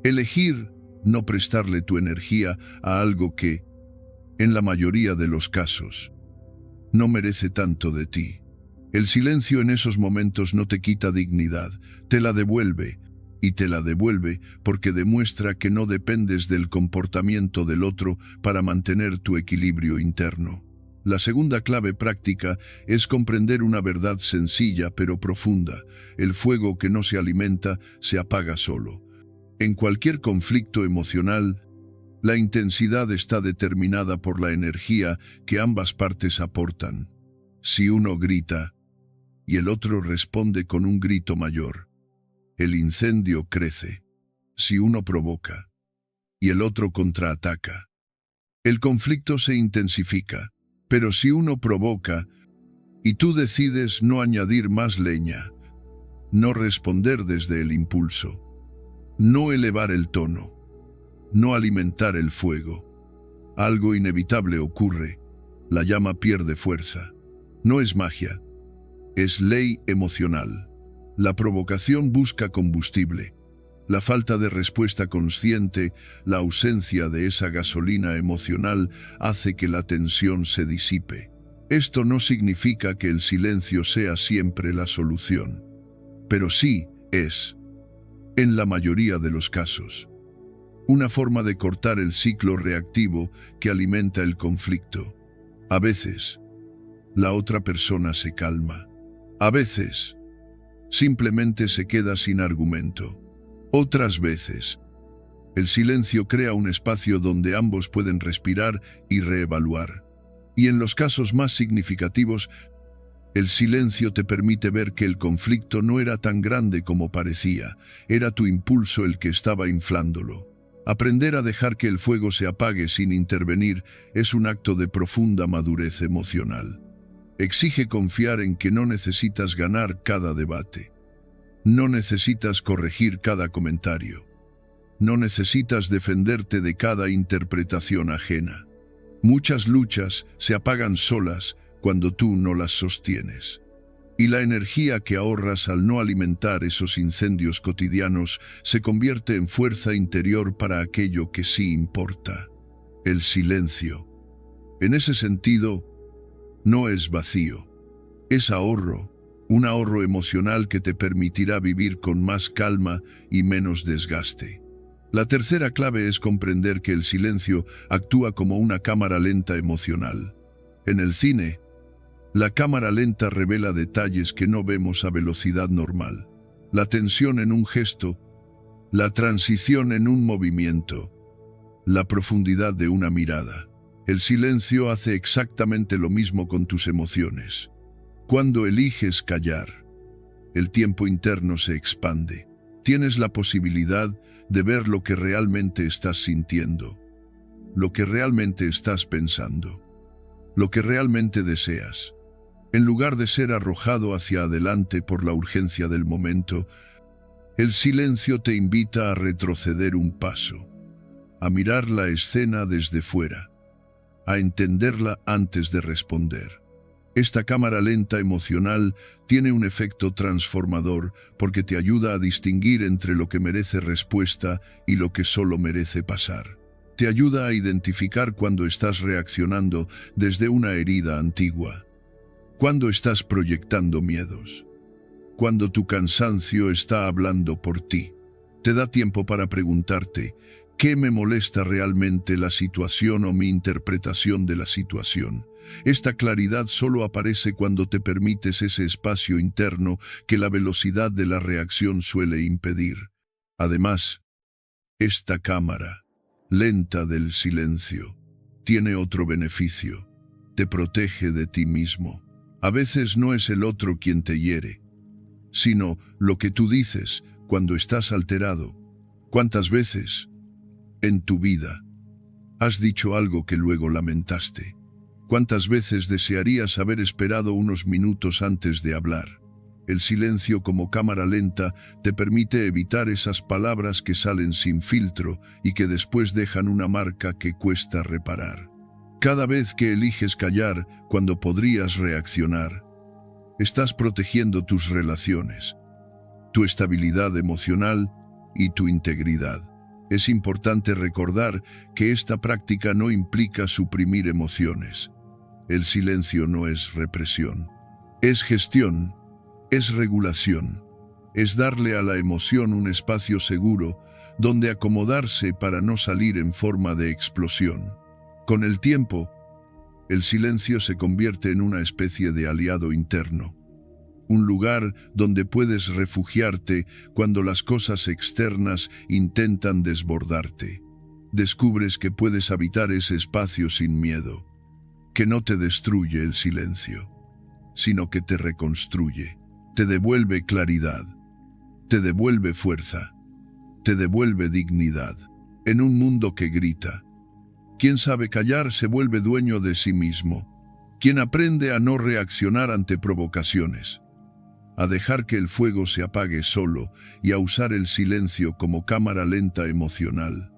Elegir no prestarle tu energía a algo que, en la mayoría de los casos, no merece tanto de ti. El silencio en esos momentos no te quita dignidad, te la devuelve, y te la devuelve porque demuestra que no dependes del comportamiento del otro para mantener tu equilibrio interno. La segunda clave práctica es comprender una verdad sencilla pero profunda. El fuego que no se alimenta se apaga solo. En cualquier conflicto emocional, la intensidad está determinada por la energía que ambas partes aportan. Si uno grita y el otro responde con un grito mayor, el incendio crece. Si uno provoca y el otro contraataca, el conflicto se intensifica. Pero si uno provoca y tú decides no añadir más leña, no responder desde el impulso, no elevar el tono, no alimentar el fuego, algo inevitable ocurre. La llama pierde fuerza. No es magia, es ley emocional. La provocación busca combustible. La falta de respuesta consciente, la ausencia de esa gasolina emocional hace que la tensión se disipe. Esto no significa que el silencio sea siempre la solución, pero sí es, en la mayoría de los casos, una forma de cortar el ciclo reactivo que alimenta el conflicto. A veces, la otra persona se calma. A veces, simplemente se queda sin argumento. Otras veces, el silencio crea un espacio donde ambos pueden respirar y reevaluar. Y en los casos más significativos, el silencio te permite ver que el conflicto no era tan grande como parecía, era tu impulso el que estaba inflándolo. Aprender a dejar que el fuego se apague sin intervenir es un acto de profunda madurez emocional. Exige confiar en que no necesitas ganar cada debate. No necesitas corregir cada comentario. No necesitas defenderte de cada interpretación ajena. Muchas luchas se apagan solas cuando tú no las sostienes. Y la energía que ahorras al no alimentar esos incendios cotidianos se convierte en fuerza interior para aquello que sí importa: el silencio. En ese sentido, no es vacío, es ahorro. Un ahorro emocional que te permitirá vivir con más calma y menos desgaste. La tercera clave es comprender que el silencio actúa como una cámara lenta emocional. En el cine, la cámara lenta revela detalles que no vemos a velocidad normal. La tensión en un gesto, la transición en un movimiento, la profundidad de una mirada. El silencio hace exactamente lo mismo con tus emociones. Cuando eliges callar, el tiempo interno se expande. Tienes la posibilidad de ver lo que realmente estás sintiendo, lo que realmente estás pensando, lo que realmente deseas. En lugar de ser arrojado hacia adelante por la urgencia del momento, el silencio te invita a retroceder un paso, a mirar la escena desde fuera, a entenderla antes de responder. Esta cámara lenta emocional tiene un efecto transformador porque te ayuda a distinguir entre lo que merece respuesta y lo que solo merece pasar. Te ayuda a identificar cuando estás reaccionando desde una herida antigua, cuando estás proyectando miedos, cuando tu cansancio está hablando por ti. Te da tiempo para preguntarte: ¿qué me molesta realmente, la situación o mi interpretación de la situación? Esta claridad solo aparece cuando te permites ese espacio interno que la velocidad de la reacción suele impedir. Además, esta cámara lenta del silencio tiene otro beneficio: te protege de ti mismo. A veces no es el otro quien te hiere, sino lo que tú dices cuando estás alterado. ¿Cuántas veces en tu vida has dicho algo que luego lamentaste? ¿Cuántas veces desearías haber esperado unos minutos antes de hablar? El silencio como cámara lenta te permite evitar esas palabras que salen sin filtro y que después dejan una marca que cuesta reparar. Cada vez que eliges callar cuando podrías reaccionar, estás protegiendo tus relaciones, tu estabilidad emocional y tu integridad. Es importante recordar que esta práctica no implica suprimir emociones. El silencio no es represión, es gestión, es regulación, es darle a la emoción un espacio seguro donde acomodarse para no salir en forma de explosión. Con el tiempo, el silencio se convierte en una especie de aliado interno, un lugar donde puedes refugiarte cuando las cosas externas intentan desbordarte. Descubres que puedes habitar ese espacio sin miedo, que no te destruye el silencio, sino que te reconstruye, te devuelve claridad, te devuelve fuerza, te devuelve dignidad. En un mundo que grita, quien sabe callar se vuelve dueño de sí mismo, quien aprende a no reaccionar ante provocaciones, a dejar que el fuego se apague solo y a usar el silencio como cámara lenta emocional.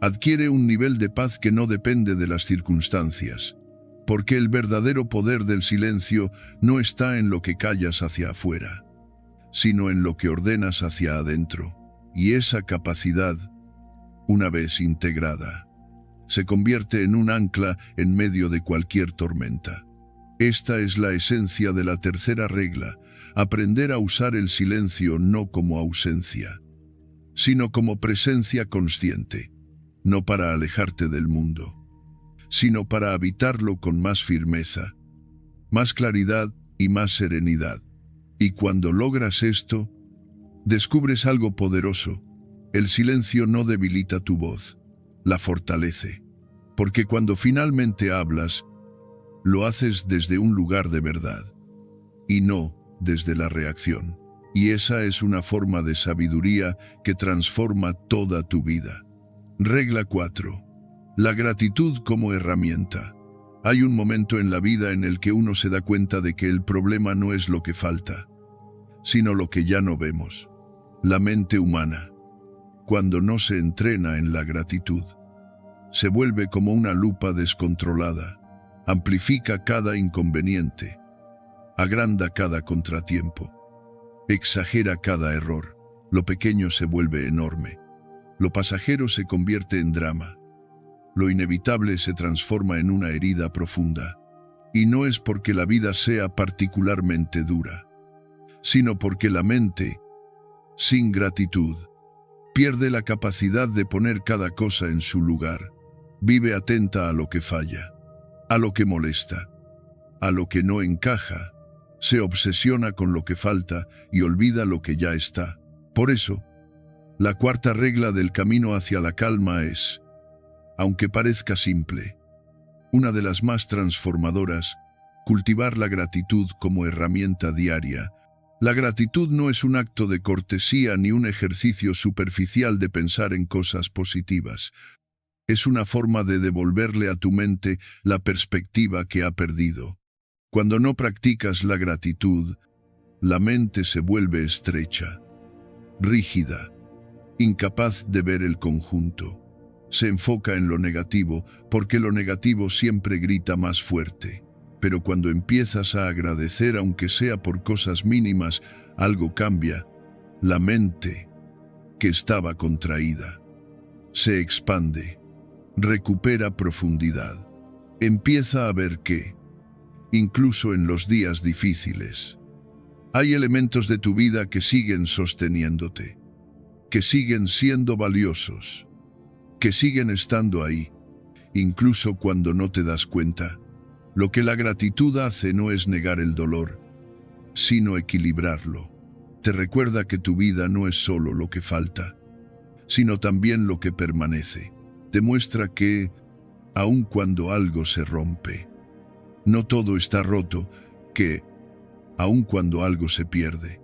Adquiere un nivel de paz que no depende de las circunstancias, porque el verdadero poder del silencio no está en lo que callas hacia afuera, sino en lo que ordenas hacia adentro. Y esa capacidad, una vez integrada, se convierte en un ancla en medio de cualquier tormenta. Esta es la esencia de la tercera regla: aprender a usar el silencio no como ausencia, sino como presencia consciente, no para alejarte del mundo, sino para habitarlo con más firmeza, más claridad y más serenidad. Y cuando logras esto, descubres algo poderoso. El silencio no debilita tu voz, la fortalece, porque cuando finalmente hablas, lo haces desde un lugar de verdad, y no desde la reacción. Y esa es una forma de sabiduría que transforma toda tu vida. Regla 4. La gratitud como herramienta. Hay un momento en la vida en el que uno se da cuenta de que el problema no es lo que falta, sino lo que ya no vemos. La mente humana, cuando no se entrena en la gratitud, se vuelve como una lupa descontrolada, amplifica cada inconveniente, agranda cada contratiempo, exagera cada error. Lo pequeño se vuelve enorme, lo pasajero se convierte en drama, lo inevitable se transforma en una herida profunda. Y no es porque la vida sea particularmente dura, sino porque la mente, sin gratitud, pierde la capacidad de poner cada cosa en su lugar. Vive atenta a lo que falla, a lo que molesta, a lo que no encaja. Se obsesiona con lo que falta y olvida lo que ya está. Por eso, la cuarta regla del camino hacia la calma es, aunque parezca simple, una de las más transformadoras: cultivar la gratitud como herramienta diaria. La gratitud no es un acto de cortesía ni un ejercicio superficial de pensar en cosas positivas. Es una forma de devolverle a tu mente la perspectiva que ha perdido. Cuando no practicas la gratitud, la mente se vuelve estrecha, rígida, incapaz de ver el conjunto. Se enfoca en lo negativo porque lo negativo siempre grita más fuerte. Pero cuando empiezas a agradecer, aunque sea por cosas mínimas, algo cambia. La mente, que estaba contraída, se expande, recupera profundidad. Empieza a ver que, incluso en los días difíciles, hay elementos de tu vida que siguen sosteniéndote, que siguen siendo valiosos, que siguen estando ahí, incluso cuando no te das cuenta. Lo que la gratitud hace no es negar el dolor, sino equilibrarlo. Te recuerda que tu vida no es solo lo que falta, sino también lo que permanece. Te muestra que, aun cuando algo se rompe, no todo está roto, que, aun cuando algo se pierde,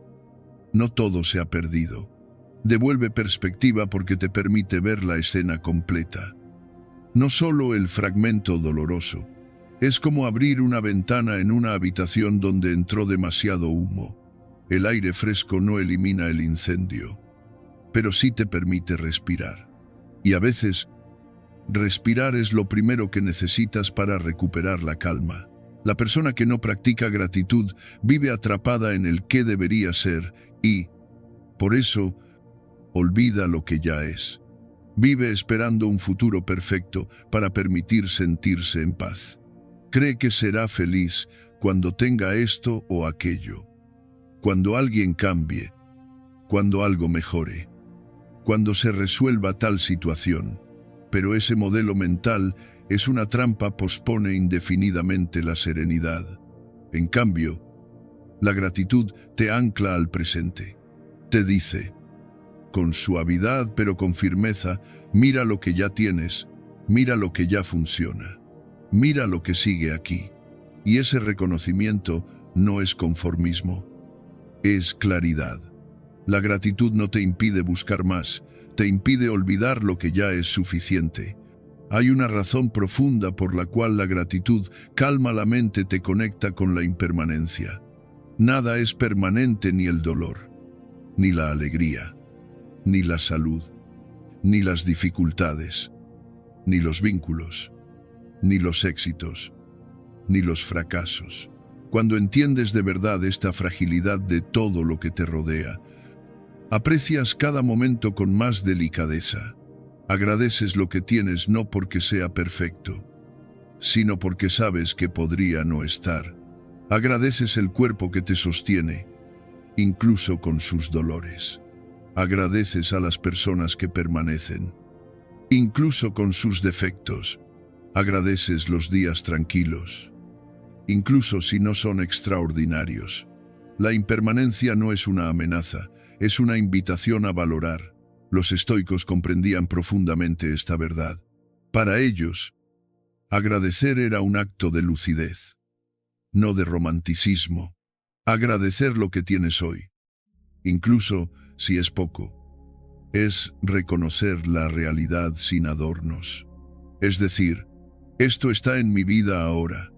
no todo se ha perdido. Devuelve perspectiva porque te permite ver la escena completa, no solo el fragmento doloroso, Es como abrir una ventana en una habitación donde entró demasiado humo. El aire fresco no elimina el incendio, pero sí te permite respirar. Y a veces, respirar es lo primero que necesitas para recuperar la calma. La persona que no practica gratitud vive atrapada en el qué debería ser y, por eso, olvida lo que ya es. Vive esperando un futuro perfecto para permitir sentirse en paz. Cree que será feliz cuando tenga esto o aquello, cuando alguien cambie, cuando algo mejore, cuando se resuelva tal situación. Pero ese modelo mental es una trampa, pospone indefinidamente la serenidad. En cambio, la gratitud te ancla al presente. Te dice, con suavidad pero con firmeza, mira lo que ya tienes, mira lo que ya funciona, mira lo que sigue aquí. Y ese reconocimiento no es conformismo, es claridad. La gratitud no te impide buscar más, te impide olvidar lo que ya es suficiente. Hay una razón profunda por la cual la gratitud calma la mente, te conecta con la impermanencia. Nada es permanente, ni el dolor, ni la alegría, ni la salud, ni las dificultades, ni los vínculos, ni los éxitos, ni los fracasos. Cuando entiendes de verdad esta fragilidad de todo lo que te rodea, aprecias cada momento con más delicadeza. Agradeces lo que tienes no porque sea perfecto, sino porque sabes que podría no estar. Agradeces el cuerpo que te sostiene, incluso con sus dolores. Agradeces a las personas que permanecen, incluso con sus defectos. Agradeces los días tranquilos, incluso si no son extraordinarios. La impermanencia no es una amenaza, es una invitación a valorar. Los estoicos comprendían profundamente esta verdad. Para ellos, agradecer era un acto de lucidez, no de romanticismo. Agradecer lo que tienes hoy, incluso si es poco, es reconocer la realidad sin adornos. Es decir, esto está en mi vida ahora,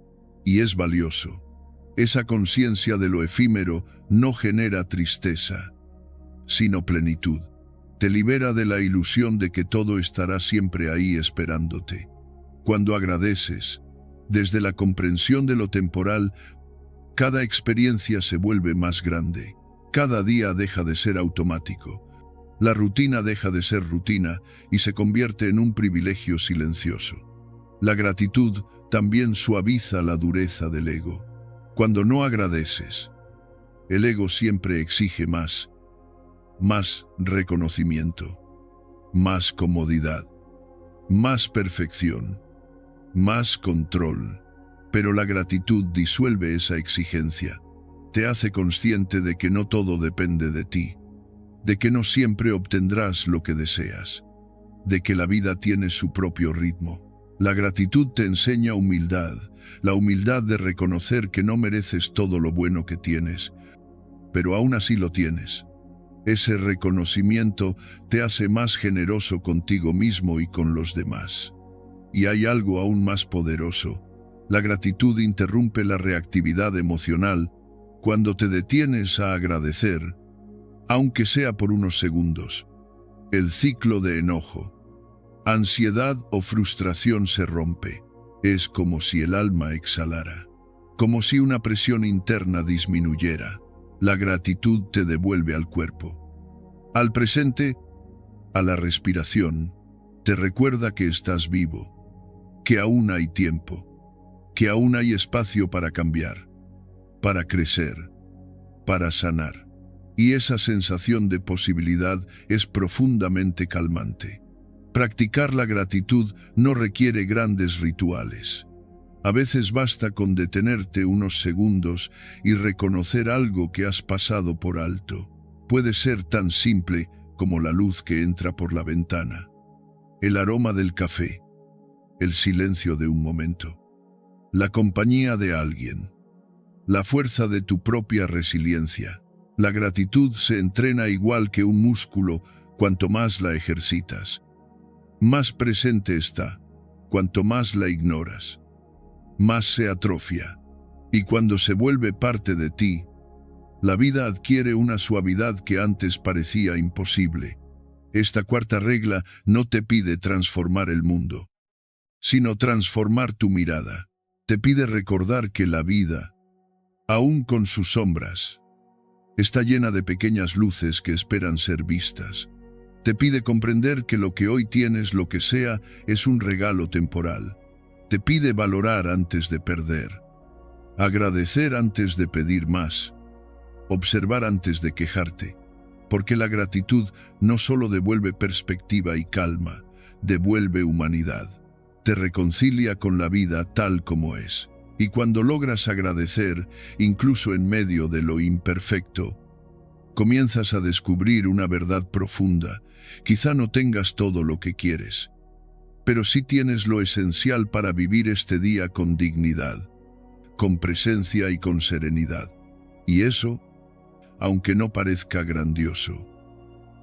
y es valioso. Esa conciencia de lo efímero no genera tristeza, sino plenitud. Te libera de la ilusión de que todo estará siempre ahí esperándote. Cuando agradeces, desde la comprensión de lo temporal, cada experiencia se vuelve más grande. Cada día deja de ser automático. La rutina deja de ser rutina y se convierte en un privilegio silencioso. La gratitud también suaviza la dureza del ego. Cuando no agradeces, el ego siempre exige más reconocimiento, más comodidad, más perfección, más control. Pero la gratitud disuelve esa exigencia. Te hace consciente de que no todo depende de ti, de que no siempre obtendrás lo que deseas, de que la vida tiene su propio ritmo. La gratitud te enseña humildad, la humildad de reconocer que no mereces todo lo bueno que tienes, pero aún así lo tienes. Ese reconocimiento te hace más generoso contigo mismo y con los demás. Y hay algo aún más poderoso. La gratitud interrumpe la reactividad emocional cuando te detienes a agradecer, aunque sea por unos segundos. El ciclo de enojo, ansiedad o frustración se rompe. Es como si el alma exhalara, como si una presión interna disminuyera. La gratitud te devuelve al cuerpo, al presente, a la respiración. Te recuerda que estás vivo, que aún hay tiempo, que aún hay espacio para cambiar, para crecer, para sanar. Y esa sensación de posibilidad es profundamente calmante. Practicar la gratitud no requiere grandes rituales. A veces basta con detenerte unos segundos y reconocer algo que has pasado por alto. Puede ser tan simple como la luz que entra por la ventana, el aroma del café, el silencio de un momento, la compañía de alguien, la fuerza de tu propia resiliencia. La gratitud se entrena igual que un músculo. Cuanto más la ejercitas, más presente está. Cuanto más la ignoras, más se atrofia. Y cuando se vuelve parte de ti, la vida adquiere una suavidad que antes parecía imposible. Esta cuarta regla no te pide transformar el mundo, sino transformar tu mirada. Te pide recordar que la vida, aún con sus sombras, está llena de pequeñas luces que esperan ser vistas. Te pide comprender que lo que hoy tienes, lo que sea, es un regalo temporal. Te pide valorar antes de perder, agradecer antes de pedir más, observar antes de quejarte, porque la gratitud no solo devuelve perspectiva y calma, devuelve humanidad. Te reconcilia con la vida tal como es. Y cuando logras agradecer, incluso en medio de lo imperfecto, comienzas a descubrir una verdad profunda. Quizá no tengas todo lo que quieres, pero sí tienes lo esencial para vivir este día con dignidad, con presencia y con serenidad. Y eso, aunque no parezca grandioso,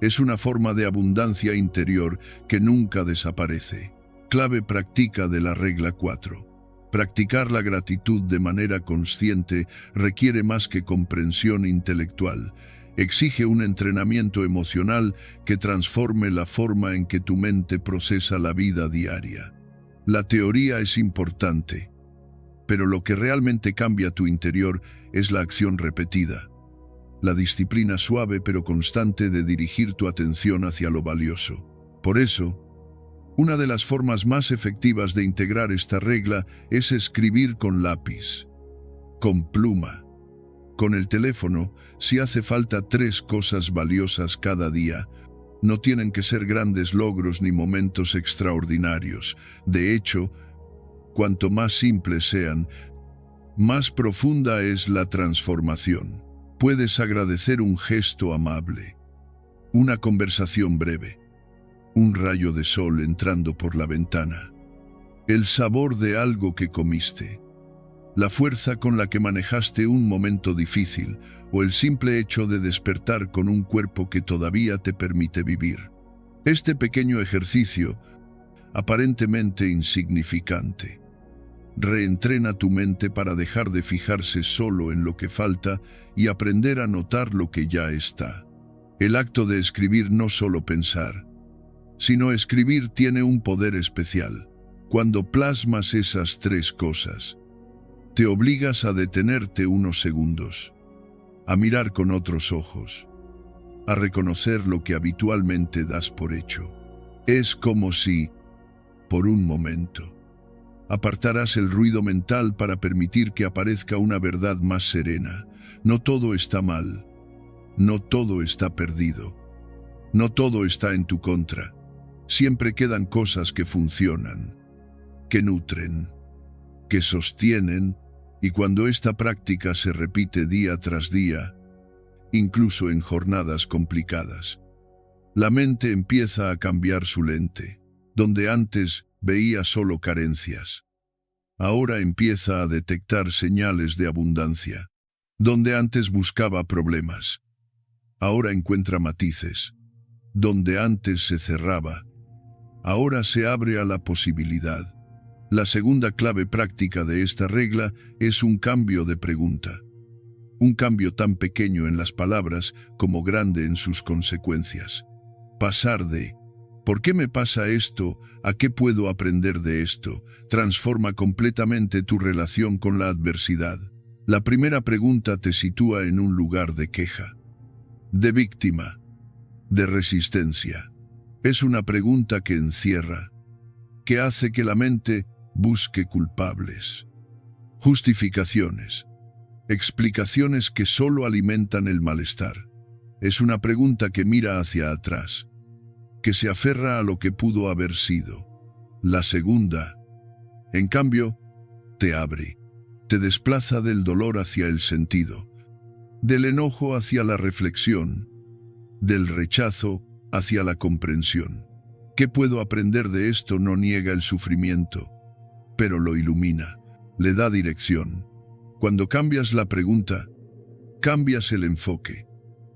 es una forma de abundancia interior que nunca desaparece. Clave práctica de la regla 4. Practicar la gratitud de manera consciente requiere más que comprensión intelectual. Exige un entrenamiento emocional que transforme la forma en que tu mente procesa la vida diaria. La teoría es importante, pero lo que realmente cambia tu interior es la acción repetida. La disciplina suave pero constante de dirigir tu atención hacia lo valioso. Por eso, una de las formas más efectivas de integrar esta regla es escribir con lápiz, con pluma, con el teléfono, si hace falta 3 cosas valiosas cada día. No tienen que ser grandes logros ni momentos extraordinarios. De hecho, cuanto más simples sean, más profunda es la transformación. Puedes agradecer un gesto amable, una conversación breve, un rayo de sol entrando por la ventana, el sabor de algo que comiste, la fuerza con la que manejaste un momento difícil o el simple hecho de despertar con un cuerpo que todavía te permite vivir. Este pequeño ejercicio, aparentemente insignificante, reentrena tu mente para dejar de fijarse solo en lo que falta y aprender a notar lo que ya está. El acto de escribir no solo pensar, sino escribir tiene un poder especial. Cuando plasmas esas 3 cosas, te obligas a detenerte unos segundos, a mirar con otros ojos, a reconocer lo que habitualmente das por hecho. Es como si, por un momento, apartarás el ruido mental para permitir que aparezca una verdad más serena. No todo está mal, no todo está perdido, no todo está en tu contra. Siempre quedan cosas que funcionan, que nutren, que sostienen, y cuando esta práctica se repite día tras día, incluso en jornadas complicadas, la mente empieza a cambiar su lente. Donde antes veía solo carencias, ahora empieza a detectar señales de abundancia. Donde antes buscaba problemas, ahora encuentra matices. Donde antes se cerraba, ahora se abre a la posibilidad. La segunda clave práctica de esta regla es un cambio de pregunta. Un cambio tan pequeño en las palabras como grande en sus consecuencias. Pasar de ¿por qué me pasa esto? ¿A qué puedo aprender de esto? Transforma completamente tu relación con la adversidad. La primera pregunta te sitúa en un lugar de queja, de víctima, de resistencia. Es una pregunta que encierra, que hace que la mente busque culpables, justificaciones, explicaciones que solo alimentan el malestar. Es una pregunta que mira hacia atrás, que se aferra a lo que pudo haber sido. La segunda, en cambio, te abre, te desplaza del dolor hacia el sentido, del enojo hacia la reflexión, del rechazo hacia la comprensión. ¿Qué puedo aprender de esto? No niega el sufrimiento, pero lo ilumina, le da dirección. Cuando cambias la pregunta, cambias el enfoque.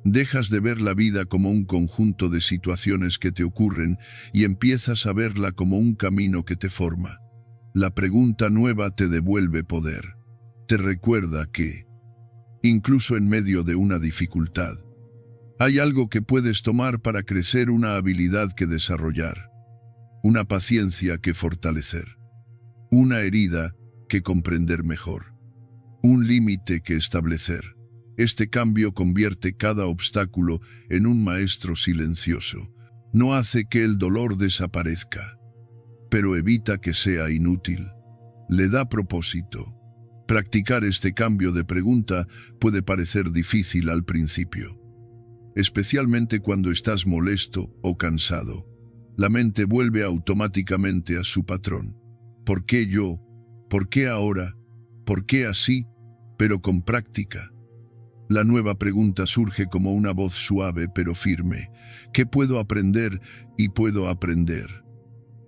Dejas de ver la vida como un conjunto de situaciones que te ocurren y empiezas a verla como un camino que te forma. La pregunta nueva te devuelve poder. Te recuerda que, incluso en medio de una dificultad, hay algo que puedes tomar para crecer, una habilidad que desarrollar, una paciencia que fortalecer, una herida que comprender mejor, un límite que establecer. Este cambio convierte cada obstáculo en un maestro silencioso. No hace que el dolor desaparezca, pero evita que sea inútil. Le da propósito. Practicar este cambio de pregunta puede parecer difícil al principio, especialmente cuando estás molesto o cansado. La mente vuelve automáticamente a su patrón. ¿Por qué yo? ¿Por qué ahora? ¿Por qué así? Pero con práctica, la nueva pregunta surge como una voz suave pero firme. ¿Qué puedo aprender? Y puedo aprender.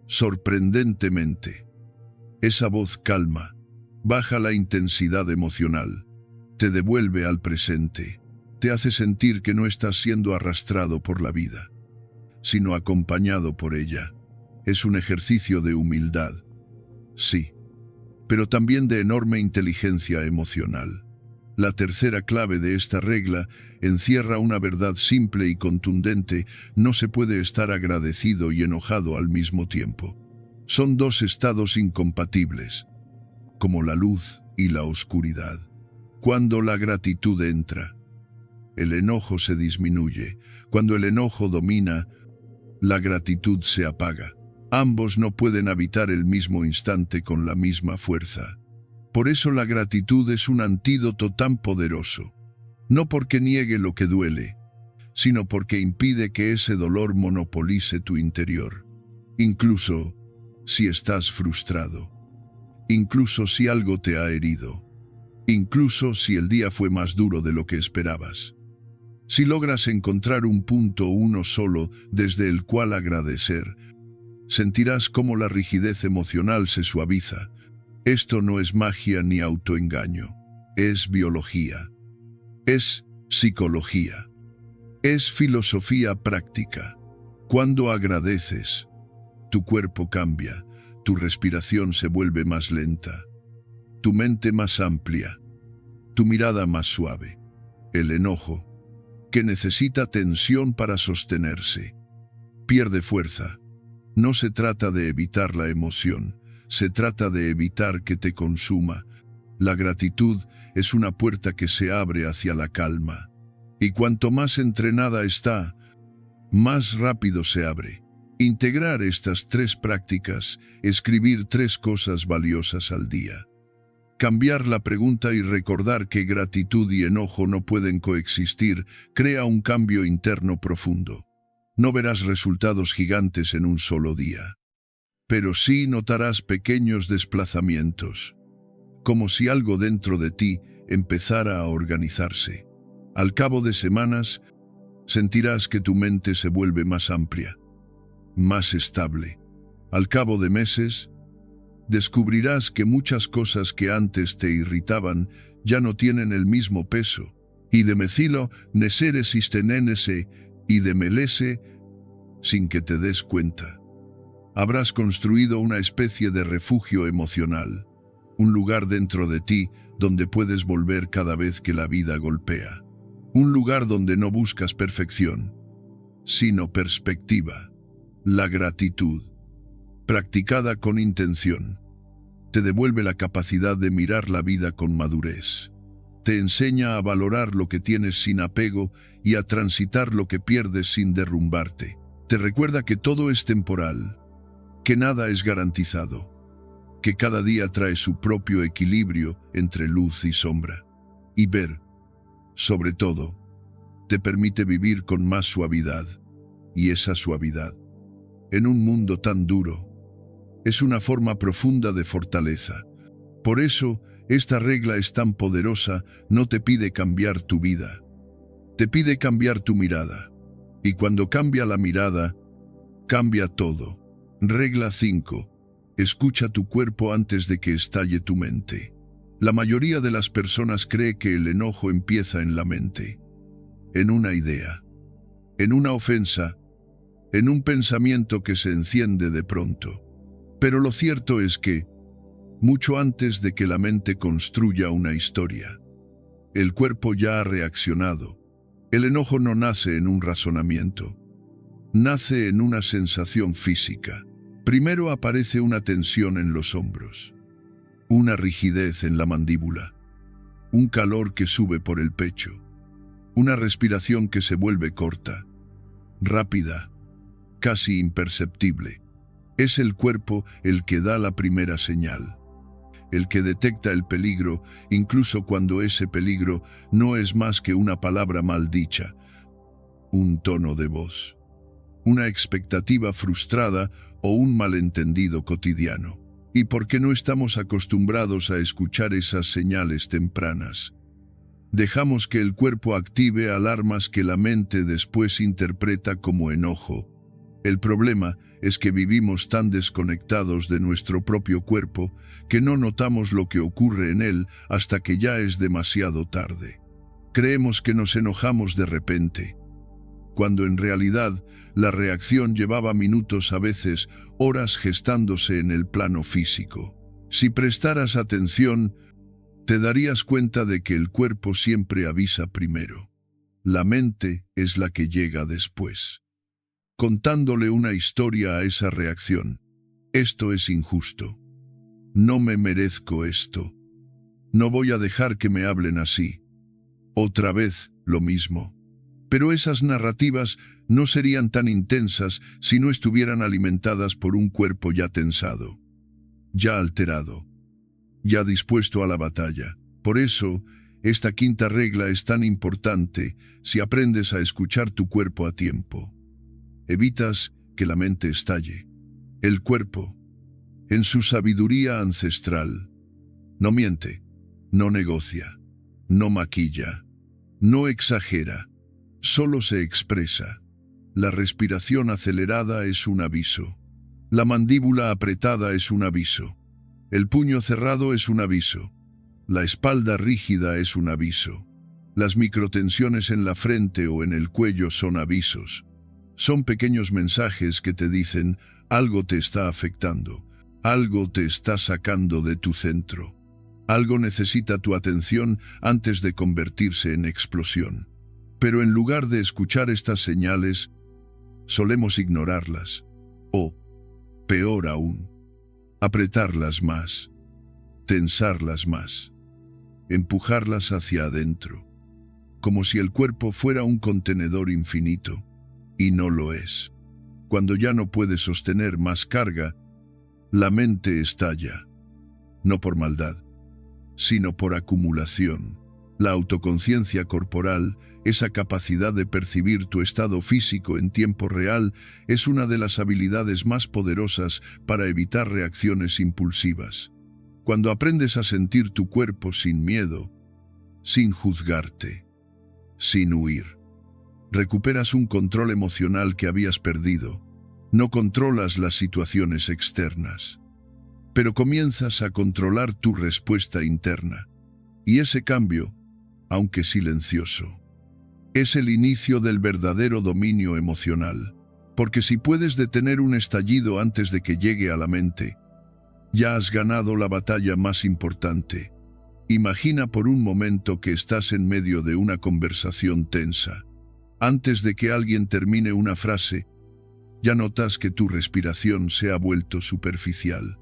Sorprendentemente, esa voz calma, baja la intensidad emocional, te devuelve al presente, te hace sentir que no estás siendo arrastrado por la vida, sino acompañado por ella. Es un ejercicio de humildad, sí, pero también de enorme inteligencia emocional. La tercera clave de esta regla encierra una verdad simple y contundente: no se puede estar agradecido y enojado al mismo tiempo. Son dos estados incompatibles, como la luz y la oscuridad. Cuando la gratitud entra, el enojo se disminuye. Cuando el enojo domina, la gratitud se apaga. Ambos no pueden habitar el mismo instante con la misma fuerza. Por eso la gratitud es un antídoto tan poderoso. No porque niegue lo que duele, sino porque impide que ese dolor monopolice tu interior. Incluso si estás frustrado, incluso si algo te ha herido, incluso si el día fue más duro de lo que esperabas. Si logras encontrar un punto, uno solo, desde el cual agradecer, sentirás cómo la rigidez emocional se suaviza. Esto no es magia ni autoengaño, es biología, es psicología, es filosofía práctica. Cuando agradeces, tu cuerpo cambia, tu respiración se vuelve más lenta, tu mente más amplia, tu mirada más suave. El enojo, que necesita tensión para sostenerse, pierde fuerza. No se trata de evitar la emoción, se trata de evitar que te consuma. La gratitud es una puerta que se abre hacia la calma, y cuanto más entrenada está, más rápido se abre. Integrar estas tres prácticas: escribir 3 cosas valiosas al día, cambiar la pregunta y recordar que gratitud y enojo no pueden coexistir, crea un cambio interno profundo. No verás resultados gigantes en un solo día, pero sí notarás pequeños desplazamientos, como si algo dentro de ti empezara a organizarse. Al cabo de semanas, sentirás que tu mente se vuelve más amplia, más estable. Al cabo de meses, descubrirás que muchas cosas que antes te irritaban ya no tienen el mismo peso. Y de mecilo, nesere sistenenese, y de melese, sin que te des cuenta. Habrás construido una especie de refugio emocional, un lugar dentro de ti donde puedes volver cada vez que la vida golpea. Un lugar donde no buscas perfección, sino perspectiva. La gratitud, practicada con intención, te devuelve la capacidad de mirar la vida con madurez. Te enseña a valorar lo que tienes sin apego y a transitar lo que pierdes sin derrumbarte. Te recuerda que todo es temporal, que nada es garantizado, que cada día trae su propio equilibrio entre luz y sombra. Y ver, sobre todo, te permite vivir con más suavidad, y esa suavidad, en un mundo tan duro, es una forma profunda de fortaleza. Por eso, esta regla es tan poderosa. No te pide cambiar tu vida, te pide cambiar tu mirada. Y cuando cambia la mirada, cambia todo. Regla 5. Escucha tu cuerpo antes de que estalle tu mente. La mayoría de las personas cree que el enojo empieza en la mente, en una idea, en una ofensa, en un pensamiento que se enciende de pronto. Pero lo cierto es que mucho antes de que la mente construya una historia. El cuerpo ya ha reaccionado. El enojo no nace en un razonamiento. Nace en una sensación física. Primero aparece una tensión en los hombros, una rigidez en la mandíbula, un calor que sube por el pecho, una respiración que se vuelve corta, rápida, casi imperceptible. Es el cuerpo el que da la primera señal, el que detecta el peligro, incluso cuando ese peligro no es más que una palabra mal dicha, un tono de voz, una expectativa frustrada o un malentendido cotidiano. ¿Y por qué no estamos acostumbrados a escuchar esas señales tempranas? Dejamos que el cuerpo active alarmas que la mente después interpreta como enojo. El problema es que vivimos tan desconectados de nuestro propio cuerpo que no notamos lo que ocurre en él hasta que ya es demasiado tarde. Creemos que nos enojamos de repente, cuando en realidad la reacción llevaba minutos, a veces horas, gestándose en el plano físico. Si prestaras atención, te darías cuenta de que el cuerpo siempre avisa primero. La mente es la que llega después, contándole una historia a esa reacción. Esto es injusto. No me merezco esto. No voy a dejar que me hablen así. Otra vez, lo mismo. Pero esas narrativas no serían tan intensas si no estuvieran alimentadas por un cuerpo ya tensado, ya alterado, ya dispuesto a la batalla. Por eso, esta quinta regla es tan importante si aprendes a escuchar tu cuerpo a tiempo. Evitas que la mente estalle. El cuerpo, en su sabiduría ancestral, no miente, no negocia, no maquilla, no exagera. Solo se expresa. La respiración acelerada es un aviso. La mandíbula apretada es un aviso. El puño cerrado es un aviso. La espalda rígida es un aviso. Las microtensiones en la frente o en el cuello son avisos. Son pequeños mensajes que te dicen: algo te está afectando, algo te está sacando de tu centro. Algo necesita tu atención antes de convertirse en explosión. Pero en lugar de escuchar estas señales, solemos ignorarlas, o, peor aún, apretarlas más, tensarlas más, empujarlas hacia adentro, como si el cuerpo fuera un contenedor infinito, y no lo es. Cuando ya no puede sostener más carga, la mente estalla, no por maldad, sino por acumulación. La autoconciencia corporal, esa capacidad de percibir tu estado físico en tiempo real, es una de las habilidades más poderosas para evitar reacciones impulsivas. Cuando aprendes a sentir tu cuerpo sin miedo, sin juzgarte, sin huir, recuperas un control emocional que habías perdido. No controlas las situaciones externas, pero comienzas a controlar tu respuesta interna. Y ese cambio, aunque silencioso, es el inicio del verdadero dominio emocional. Porque si puedes detener un estallido antes de que llegue a la mente, ya has ganado la batalla más importante. Imagina por un momento que estás en medio de una conversación tensa. Antes de que alguien termine una frase, ya notas que tu respiración se ha vuelto superficial.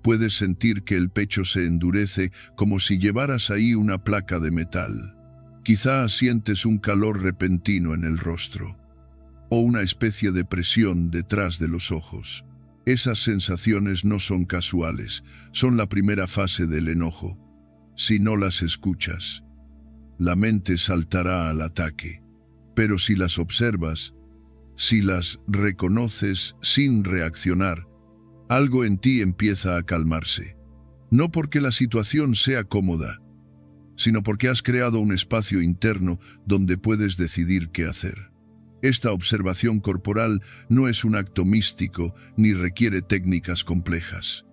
Puedes sentir que el pecho se endurece como si llevaras ahí una placa de metal. Quizá sientes un calor repentino en el rostro, o una especie de presión detrás de los ojos. Esas sensaciones no son casuales, son la primera fase del enojo. Si no las escuchas, la mente saltará al ataque. Pero si las observas, si las reconoces sin reaccionar, algo en ti empieza a calmarse. No porque la situación sea cómoda, sino porque has creado un espacio interno donde puedes decidir qué hacer. Esta observación corporal no es un acto místico ni requiere técnicas complejas.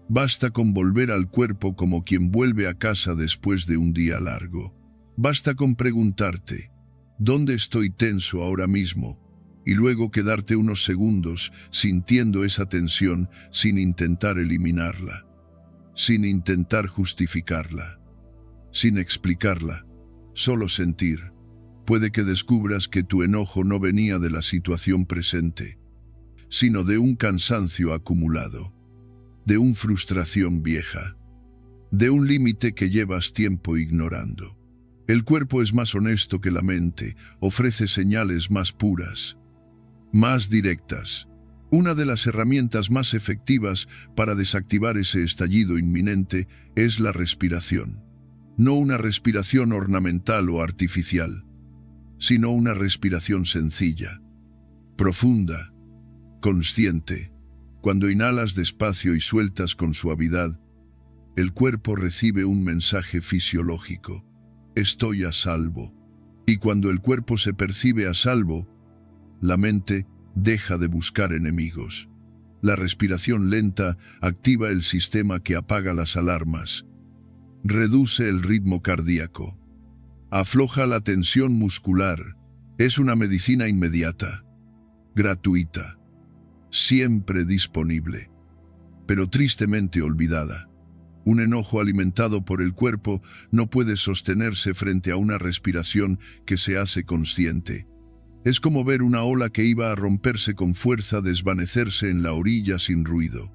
Basta con volver al cuerpo como quien vuelve a casa después de un día largo. Basta con preguntarte: ¿dónde estoy tenso ahora mismo? Y luego quedarte unos segundos sintiendo esa tensión sin intentar eliminarla. sin intentar justificarla, sin explicarla, solo sentir. Puede que descubras que tu enojo no venía de la situación presente, sino de un cansancio acumulado, de una frustración vieja, de un límite que llevas tiempo ignorando. El cuerpo es más honesto que la mente, ofrece señales más puras, más directas. Una de las herramientas más efectivas para desactivar ese estallido inminente es la respiración. No una respiración ornamental o artificial, sino una respiración sencilla, profunda, consciente. Cuando inhalas despacio y sueltas con suavidad, el cuerpo recibe un mensaje fisiológico: estoy a salvo. Y cuando el cuerpo se percibe a salvo, la mente deja de buscar enemigos. La respiración lenta activa el sistema que apaga las alarmas, reduce el ritmo cardíaco, afloja la tensión muscular. Es una medicina inmediata, gratuita, siempre disponible, pero tristemente olvidada. Un enojo alimentado por el cuerpo no puede sostenerse frente a una respiración que se hace consciente. Es como ver una ola que iba a romperse con fuerza desvanecerse en la orilla sin ruido.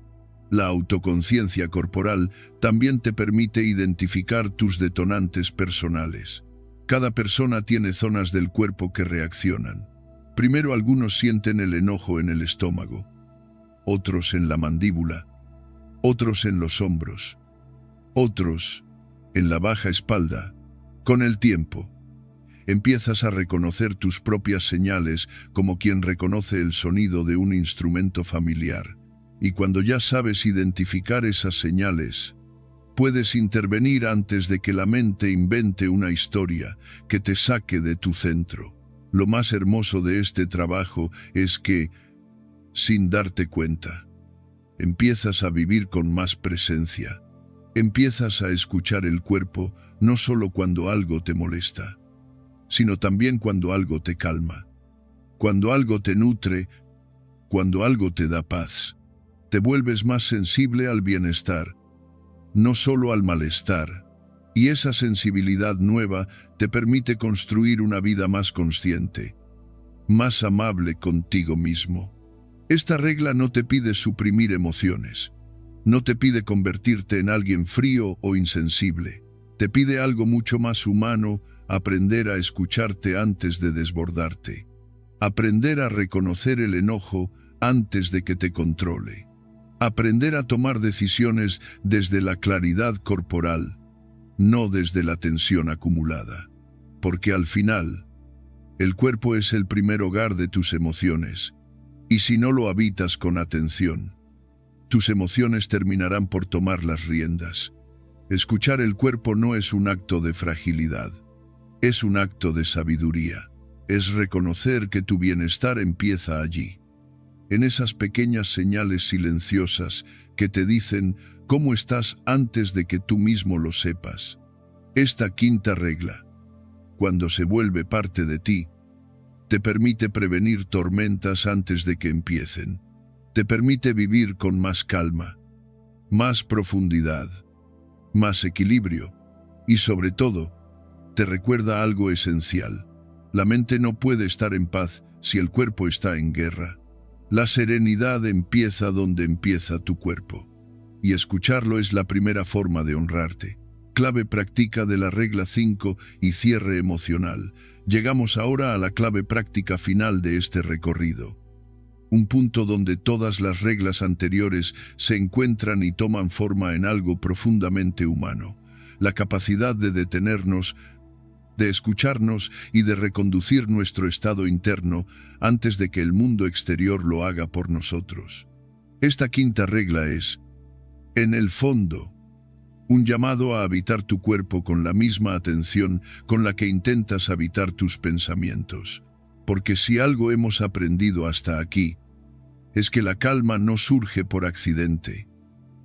La autoconciencia corporal también te permite identificar tus detonantes personales. Cada persona tiene zonas del cuerpo que reaccionan. Primero algunos sienten el enojo en el estómago, otros en la mandíbula, otros en los hombros, otros en la baja espalda. Con el tiempo, empiezas a reconocer tus propias señales como quien reconoce el sonido de un instrumento familiar. Y cuando ya sabes identificar esas señales, puedes intervenir antes de que la mente invente una historia que te saque de tu centro. Lo más hermoso de este trabajo es que, sin darte cuenta, empiezas a vivir con más presencia. Empiezas a escuchar el cuerpo no solo cuando algo te molesta, sino también cuando algo te calma, cuando algo te nutre, cuando algo te da paz. Te vuelves más sensible al bienestar, no solo al malestar, y esa sensibilidad nueva te permite construir una vida más consciente, más amable contigo mismo. Esta regla no te pide suprimir emociones, no te pide convertirte en alguien frío o insensible, te pide algo mucho más humano: aprender a escucharte antes de desbordarte, aprender a reconocer el enojo antes de que te controle, aprender a tomar decisiones desde la claridad corporal, no desde la tensión acumulada, porque al final, el cuerpo es el primer hogar de tus emociones, y si no lo habitas con atención, tus emociones terminarán por tomar las riendas. Escuchar el cuerpo no es un acto de fragilidad, es un acto de sabiduría. Es reconocer que tu bienestar empieza allí, en esas pequeñas señales silenciosas que te dicen cómo estás antes de que tú mismo lo sepas. Esta quinta regla, cuando se vuelve parte de ti, te permite prevenir tormentas antes de que empiecen. Te permite vivir con más calma, más profundidad, más equilibrio y, sobre todo, te recuerda algo esencial. La mente no puede estar en paz si el cuerpo está en guerra. La serenidad empieza donde empieza tu cuerpo, y escucharlo es la primera forma de honrarte. Clave práctica de la regla 5 y cierre emocional. Llegamos ahora a la clave práctica final de este recorrido. Un punto donde todas las reglas anteriores se encuentran y toman forma en algo profundamente humano: la capacidad de detenernos, de escucharnos y de reconducir nuestro estado interno antes de que el mundo exterior lo haga por nosotros. Esta quinta regla es, en el fondo, un llamado a habitar tu cuerpo con la misma atención con la que intentas habitar tus pensamientos. Porque si algo hemos aprendido hasta aquí, es que la calma no surge por accidente,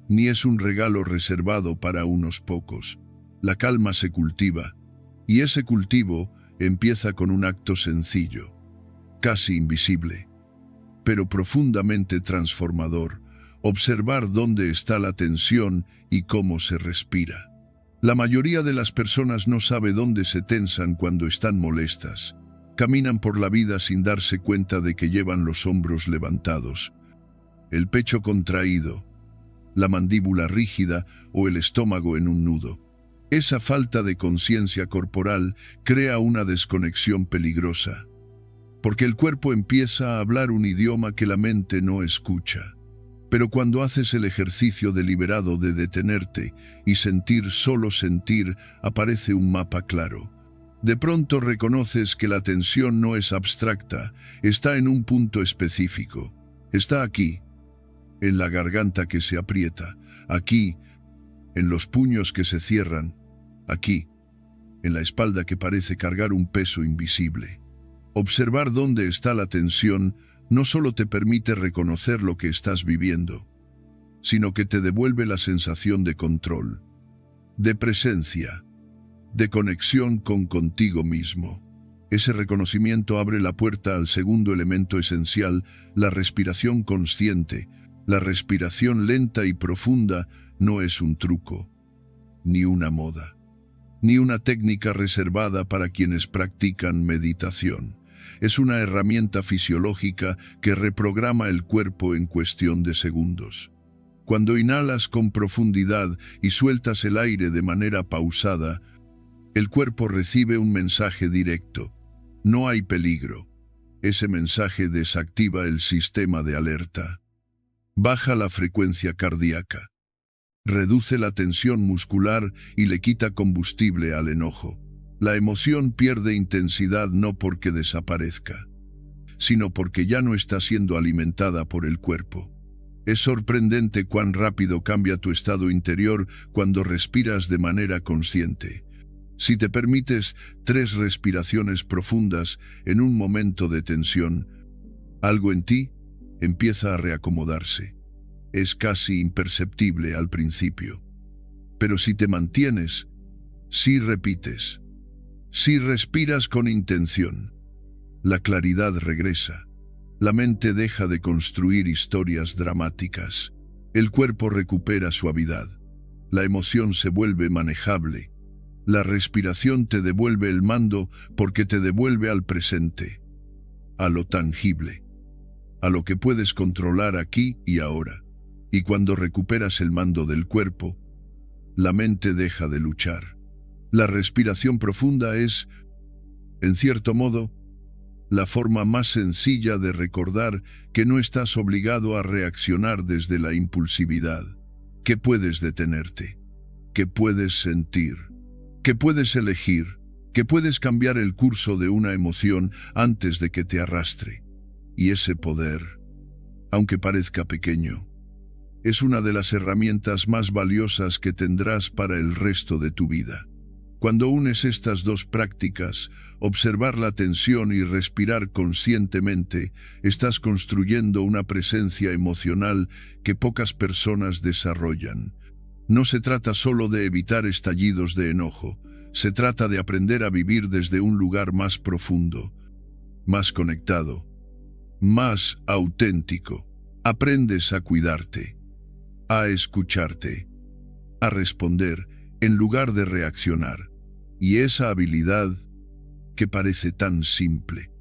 ni es un regalo reservado para unos pocos. La calma se cultiva, y ese cultivo empieza con un acto sencillo, casi invisible, pero profundamente transformador: observar dónde está la tensión y cómo se respira. La mayoría de las personas no sabe dónde se tensan cuando están molestas. Caminan por la vida sin darse cuenta de que llevan los hombros levantados, el pecho contraído, la mandíbula rígida o el estómago en un nudo. Esa falta de conciencia corporal crea una desconexión peligrosa, porque el cuerpo empieza a hablar un idioma que la mente no escucha. Pero cuando haces el ejercicio deliberado de detenerte y sentir, solo sentir, aparece un mapa claro. De pronto reconoces que la tensión no es abstracta, está en un punto específico. Está aquí, en la garganta que se aprieta, aquí, en los puños que se cierran, aquí, en la espalda que parece cargar un peso invisible. Observar dónde está la tensión no solo te permite reconocer lo que estás viviendo, sino que te devuelve la sensación de control, de presencia, de conexión contigo mismo. Ese reconocimiento abre la puerta al segundo elemento esencial, la respiración consciente. La respiración lenta y profunda no es un truco, ni una moda, ni una técnica reservada para quienes practican meditación. Es una herramienta fisiológica que reprograma el cuerpo en cuestión de segundos. Cuando inhalas con profundidad y sueltas el aire de manera pausada, el cuerpo recibe un mensaje directo. No hay peligro. Ese mensaje desactiva el sistema de alerta. Baja la frecuencia cardíaca. Reduce la tensión muscular y le quita combustible al enojo. La emoción pierde intensidad no porque desaparezca, sino porque ya no está siendo alimentada por el cuerpo. Es sorprendente cuán rápido cambia tu estado interior cuando respiras de manera consciente. Si te permites 3 respiraciones profundas en un momento de tensión, algo en ti empieza a reacomodarse. Es casi imperceptible al principio. Pero si te mantienes, si repites, si respiras con intención, la claridad regresa. La mente deja de construir historias dramáticas. El cuerpo recupera suavidad. La emoción se vuelve manejable. La respiración te devuelve el mando porque te devuelve al presente, a lo tangible, a lo que puedes controlar aquí y ahora. Y cuando recuperas el mando del cuerpo, la mente deja de luchar. La respiración profunda es, en cierto modo, la forma más sencilla de recordar que no estás obligado a reaccionar desde la impulsividad, que puedes detenerte, que puedes sentir, que puedes elegir, que puedes cambiar el curso de una emoción antes de que te arrastre. Y ese poder, aunque parezca pequeño, es una de las herramientas más valiosas que tendrás para el resto de tu vida. Cuando unes estas 2 prácticas, observar la tensión y respirar conscientemente, estás construyendo una presencia emocional que pocas personas desarrollan. No se trata solo de evitar estallidos de enojo, se trata de aprender a vivir desde un lugar más profundo, más conectado, más auténtico. Aprendes a cuidarte, a escucharte, a responder en lugar de reaccionar. Y esa habilidad, que parece tan simple,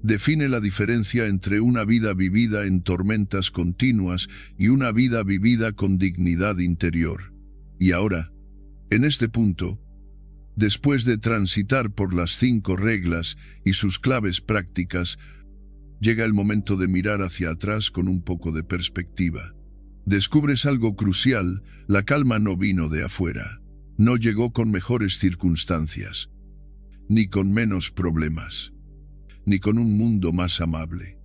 define la diferencia entre una vida vivida en tormentas continuas y una vida vivida con dignidad interior. Y ahora, en este punto, después de transitar por las 5 reglas y sus claves prácticas, llega el momento de mirar hacia atrás con un poco de perspectiva. Descubres algo crucial: la calma no vino de afuera. No llegó con mejores circunstancias, ni con menos problemas, ni con un mundo más amable.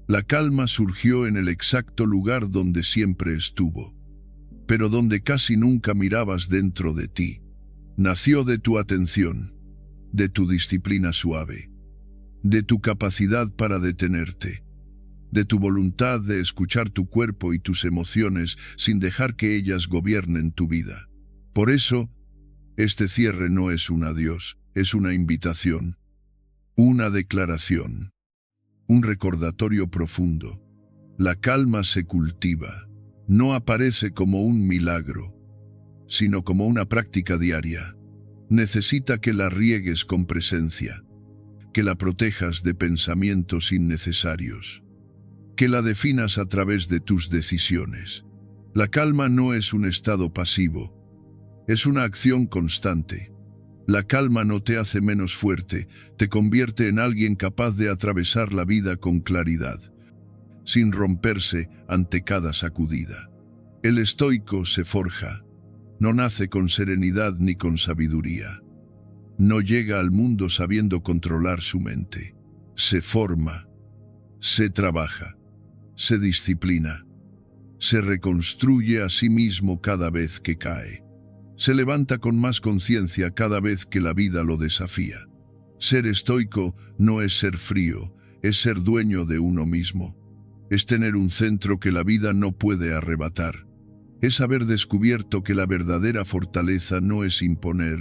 La calma surgió en el exacto lugar donde siempre estuvo, pero donde casi nunca mirabas dentro de ti. Nació de tu atención, de tu disciplina suave, de tu capacidad para detenerte, de tu voluntad de escuchar tu cuerpo y tus emociones sin dejar que ellas gobiernen tu vida. Por eso, este cierre no es un adiós, es una invitación, una declaración, un recordatorio profundo. La calma se cultiva, no aparece como un milagro, sino como una práctica diaria. Necesita que la riegues con presencia, que la protejas de pensamientos innecesarios, que la definas a través de tus decisiones. La calma no es un estado pasivo, es una acción constante. La calma no te hace menos fuerte, te convierte en alguien capaz de atravesar la vida con claridad, sin romperse ante cada sacudida. El estoico se forja, no nace con serenidad ni con sabiduría. No llega al mundo sabiendo controlar su mente. Se forma, se trabaja, se disciplina, se reconstruye a sí mismo cada vez que cae. Se levanta con más conciencia cada vez que la vida lo desafía. Ser estoico no es ser frío, es ser dueño de uno mismo. Es tener un centro que la vida no puede arrebatar. Es haber descubierto que la verdadera fortaleza no es imponer,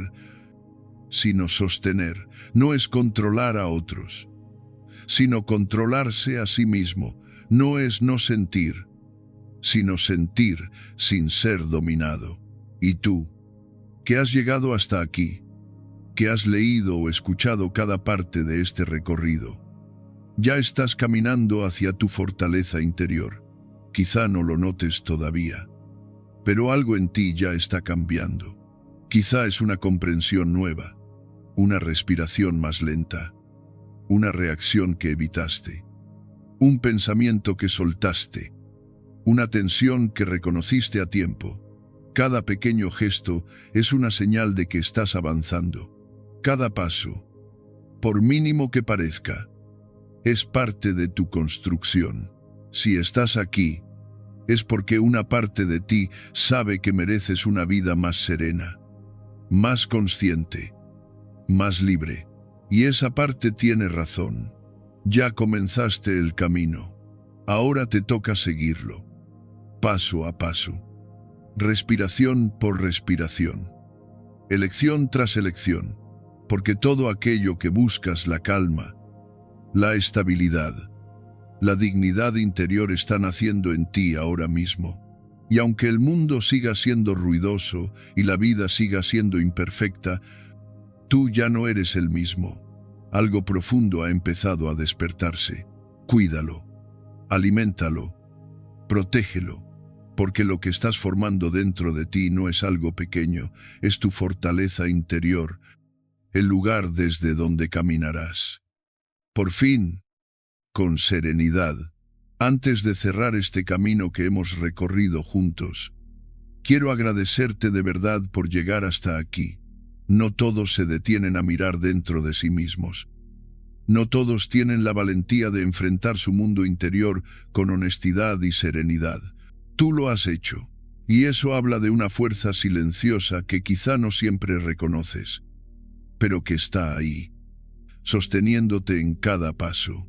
sino sostener. No es controlar a otros, sino controlarse a sí mismo. No es no sentir, sino sentir sin ser dominado. ¿Y tú, que has llegado hasta aquí, que has leído o escuchado cada parte de este recorrido, ya estás caminando hacia tu fortaleza interior? Quizá no lo notes todavía, pero algo en ti ya está cambiando. Quizá es una comprensión nueva, una respiración más lenta, una reacción que evitaste, un pensamiento que soltaste, una tensión que reconociste a tiempo. Cada pequeño gesto es una señal de que estás avanzando. Cada paso, por mínimo que parezca, es parte de tu construcción. Si estás aquí, es porque una parte de ti sabe que mereces una vida más serena, más consciente, más libre. Y esa parte tiene razón. Ya comenzaste el camino. Ahora te toca seguirlo, paso a paso, respiración por respiración, elección tras elección, porque todo aquello que buscas, la calma, la estabilidad, la dignidad interior, está naciendo en ti ahora mismo. Y aunque el mundo siga siendo ruidoso y la vida siga siendo imperfecta, tú ya no eres el mismo. Algo profundo ha empezado a despertarse. Cuídalo, aliméntalo, protégelo, porque lo que estás formando dentro de ti no es algo pequeño, es tu fortaleza interior, el lugar desde donde caminarás. Por fin, con serenidad, antes de cerrar este camino que hemos recorrido juntos, quiero agradecerte de verdad por llegar hasta aquí. No todos se detienen a mirar dentro de sí mismos. No todos tienen la valentía de enfrentar su mundo interior con honestidad y serenidad. Tú lo has hecho, y eso habla de una fuerza silenciosa que quizá no siempre reconoces, pero que está ahí, sosteniéndote en cada paso.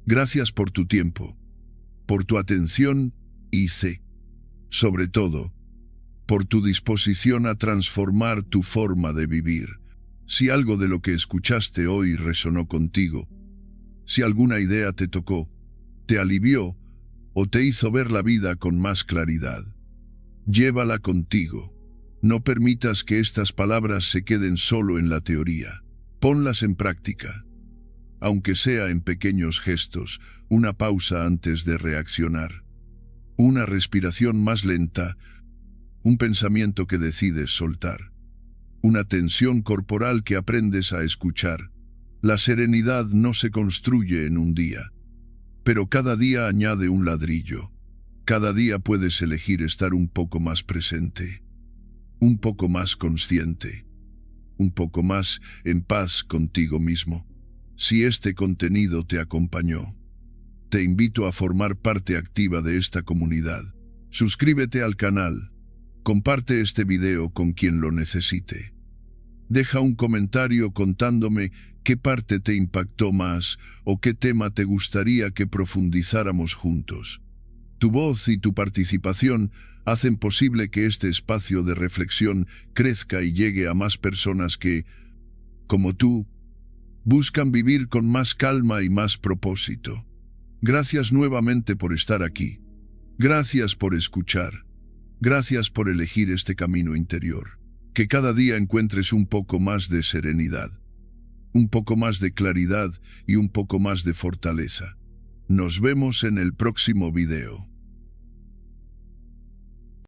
Gracias por tu tiempo, por tu atención y, sobre todo, por tu disposición a transformar tu forma de vivir. Si algo de lo que escuchaste hoy resonó contigo, si alguna idea te tocó, te alivió o te hizo ver la vida con más claridad, llévala contigo. No permitas que estas palabras se queden solo en la teoría. Ponlas en práctica, aunque sea en pequeños gestos, una pausa antes de reaccionar, una respiración más lenta, un pensamiento que decides soltar, una tensión corporal que aprendes a escuchar. La serenidad no se construye en un día, pero cada día añade un ladrillo. Cada día puedes elegir estar un poco más presente, un poco más consciente, un poco más en paz contigo mismo. Si este contenido te acompañó, te invito a formar parte activa de esta comunidad. Suscríbete al canal, comparte este video con quien lo necesite. Deja un comentario contándome qué parte te impactó más o qué tema te gustaría que profundizáramos juntos. Tu voz y tu participación hacen posible que este espacio de reflexión crezca y llegue a más personas que, como tú, buscan vivir con más calma y más propósito. Gracias nuevamente por estar aquí. Gracias por escuchar. Gracias por elegir este camino interior. Que cada día encuentres un poco más de serenidad, un poco más de claridad y un poco más de fortaleza. Nos vemos en el próximo video.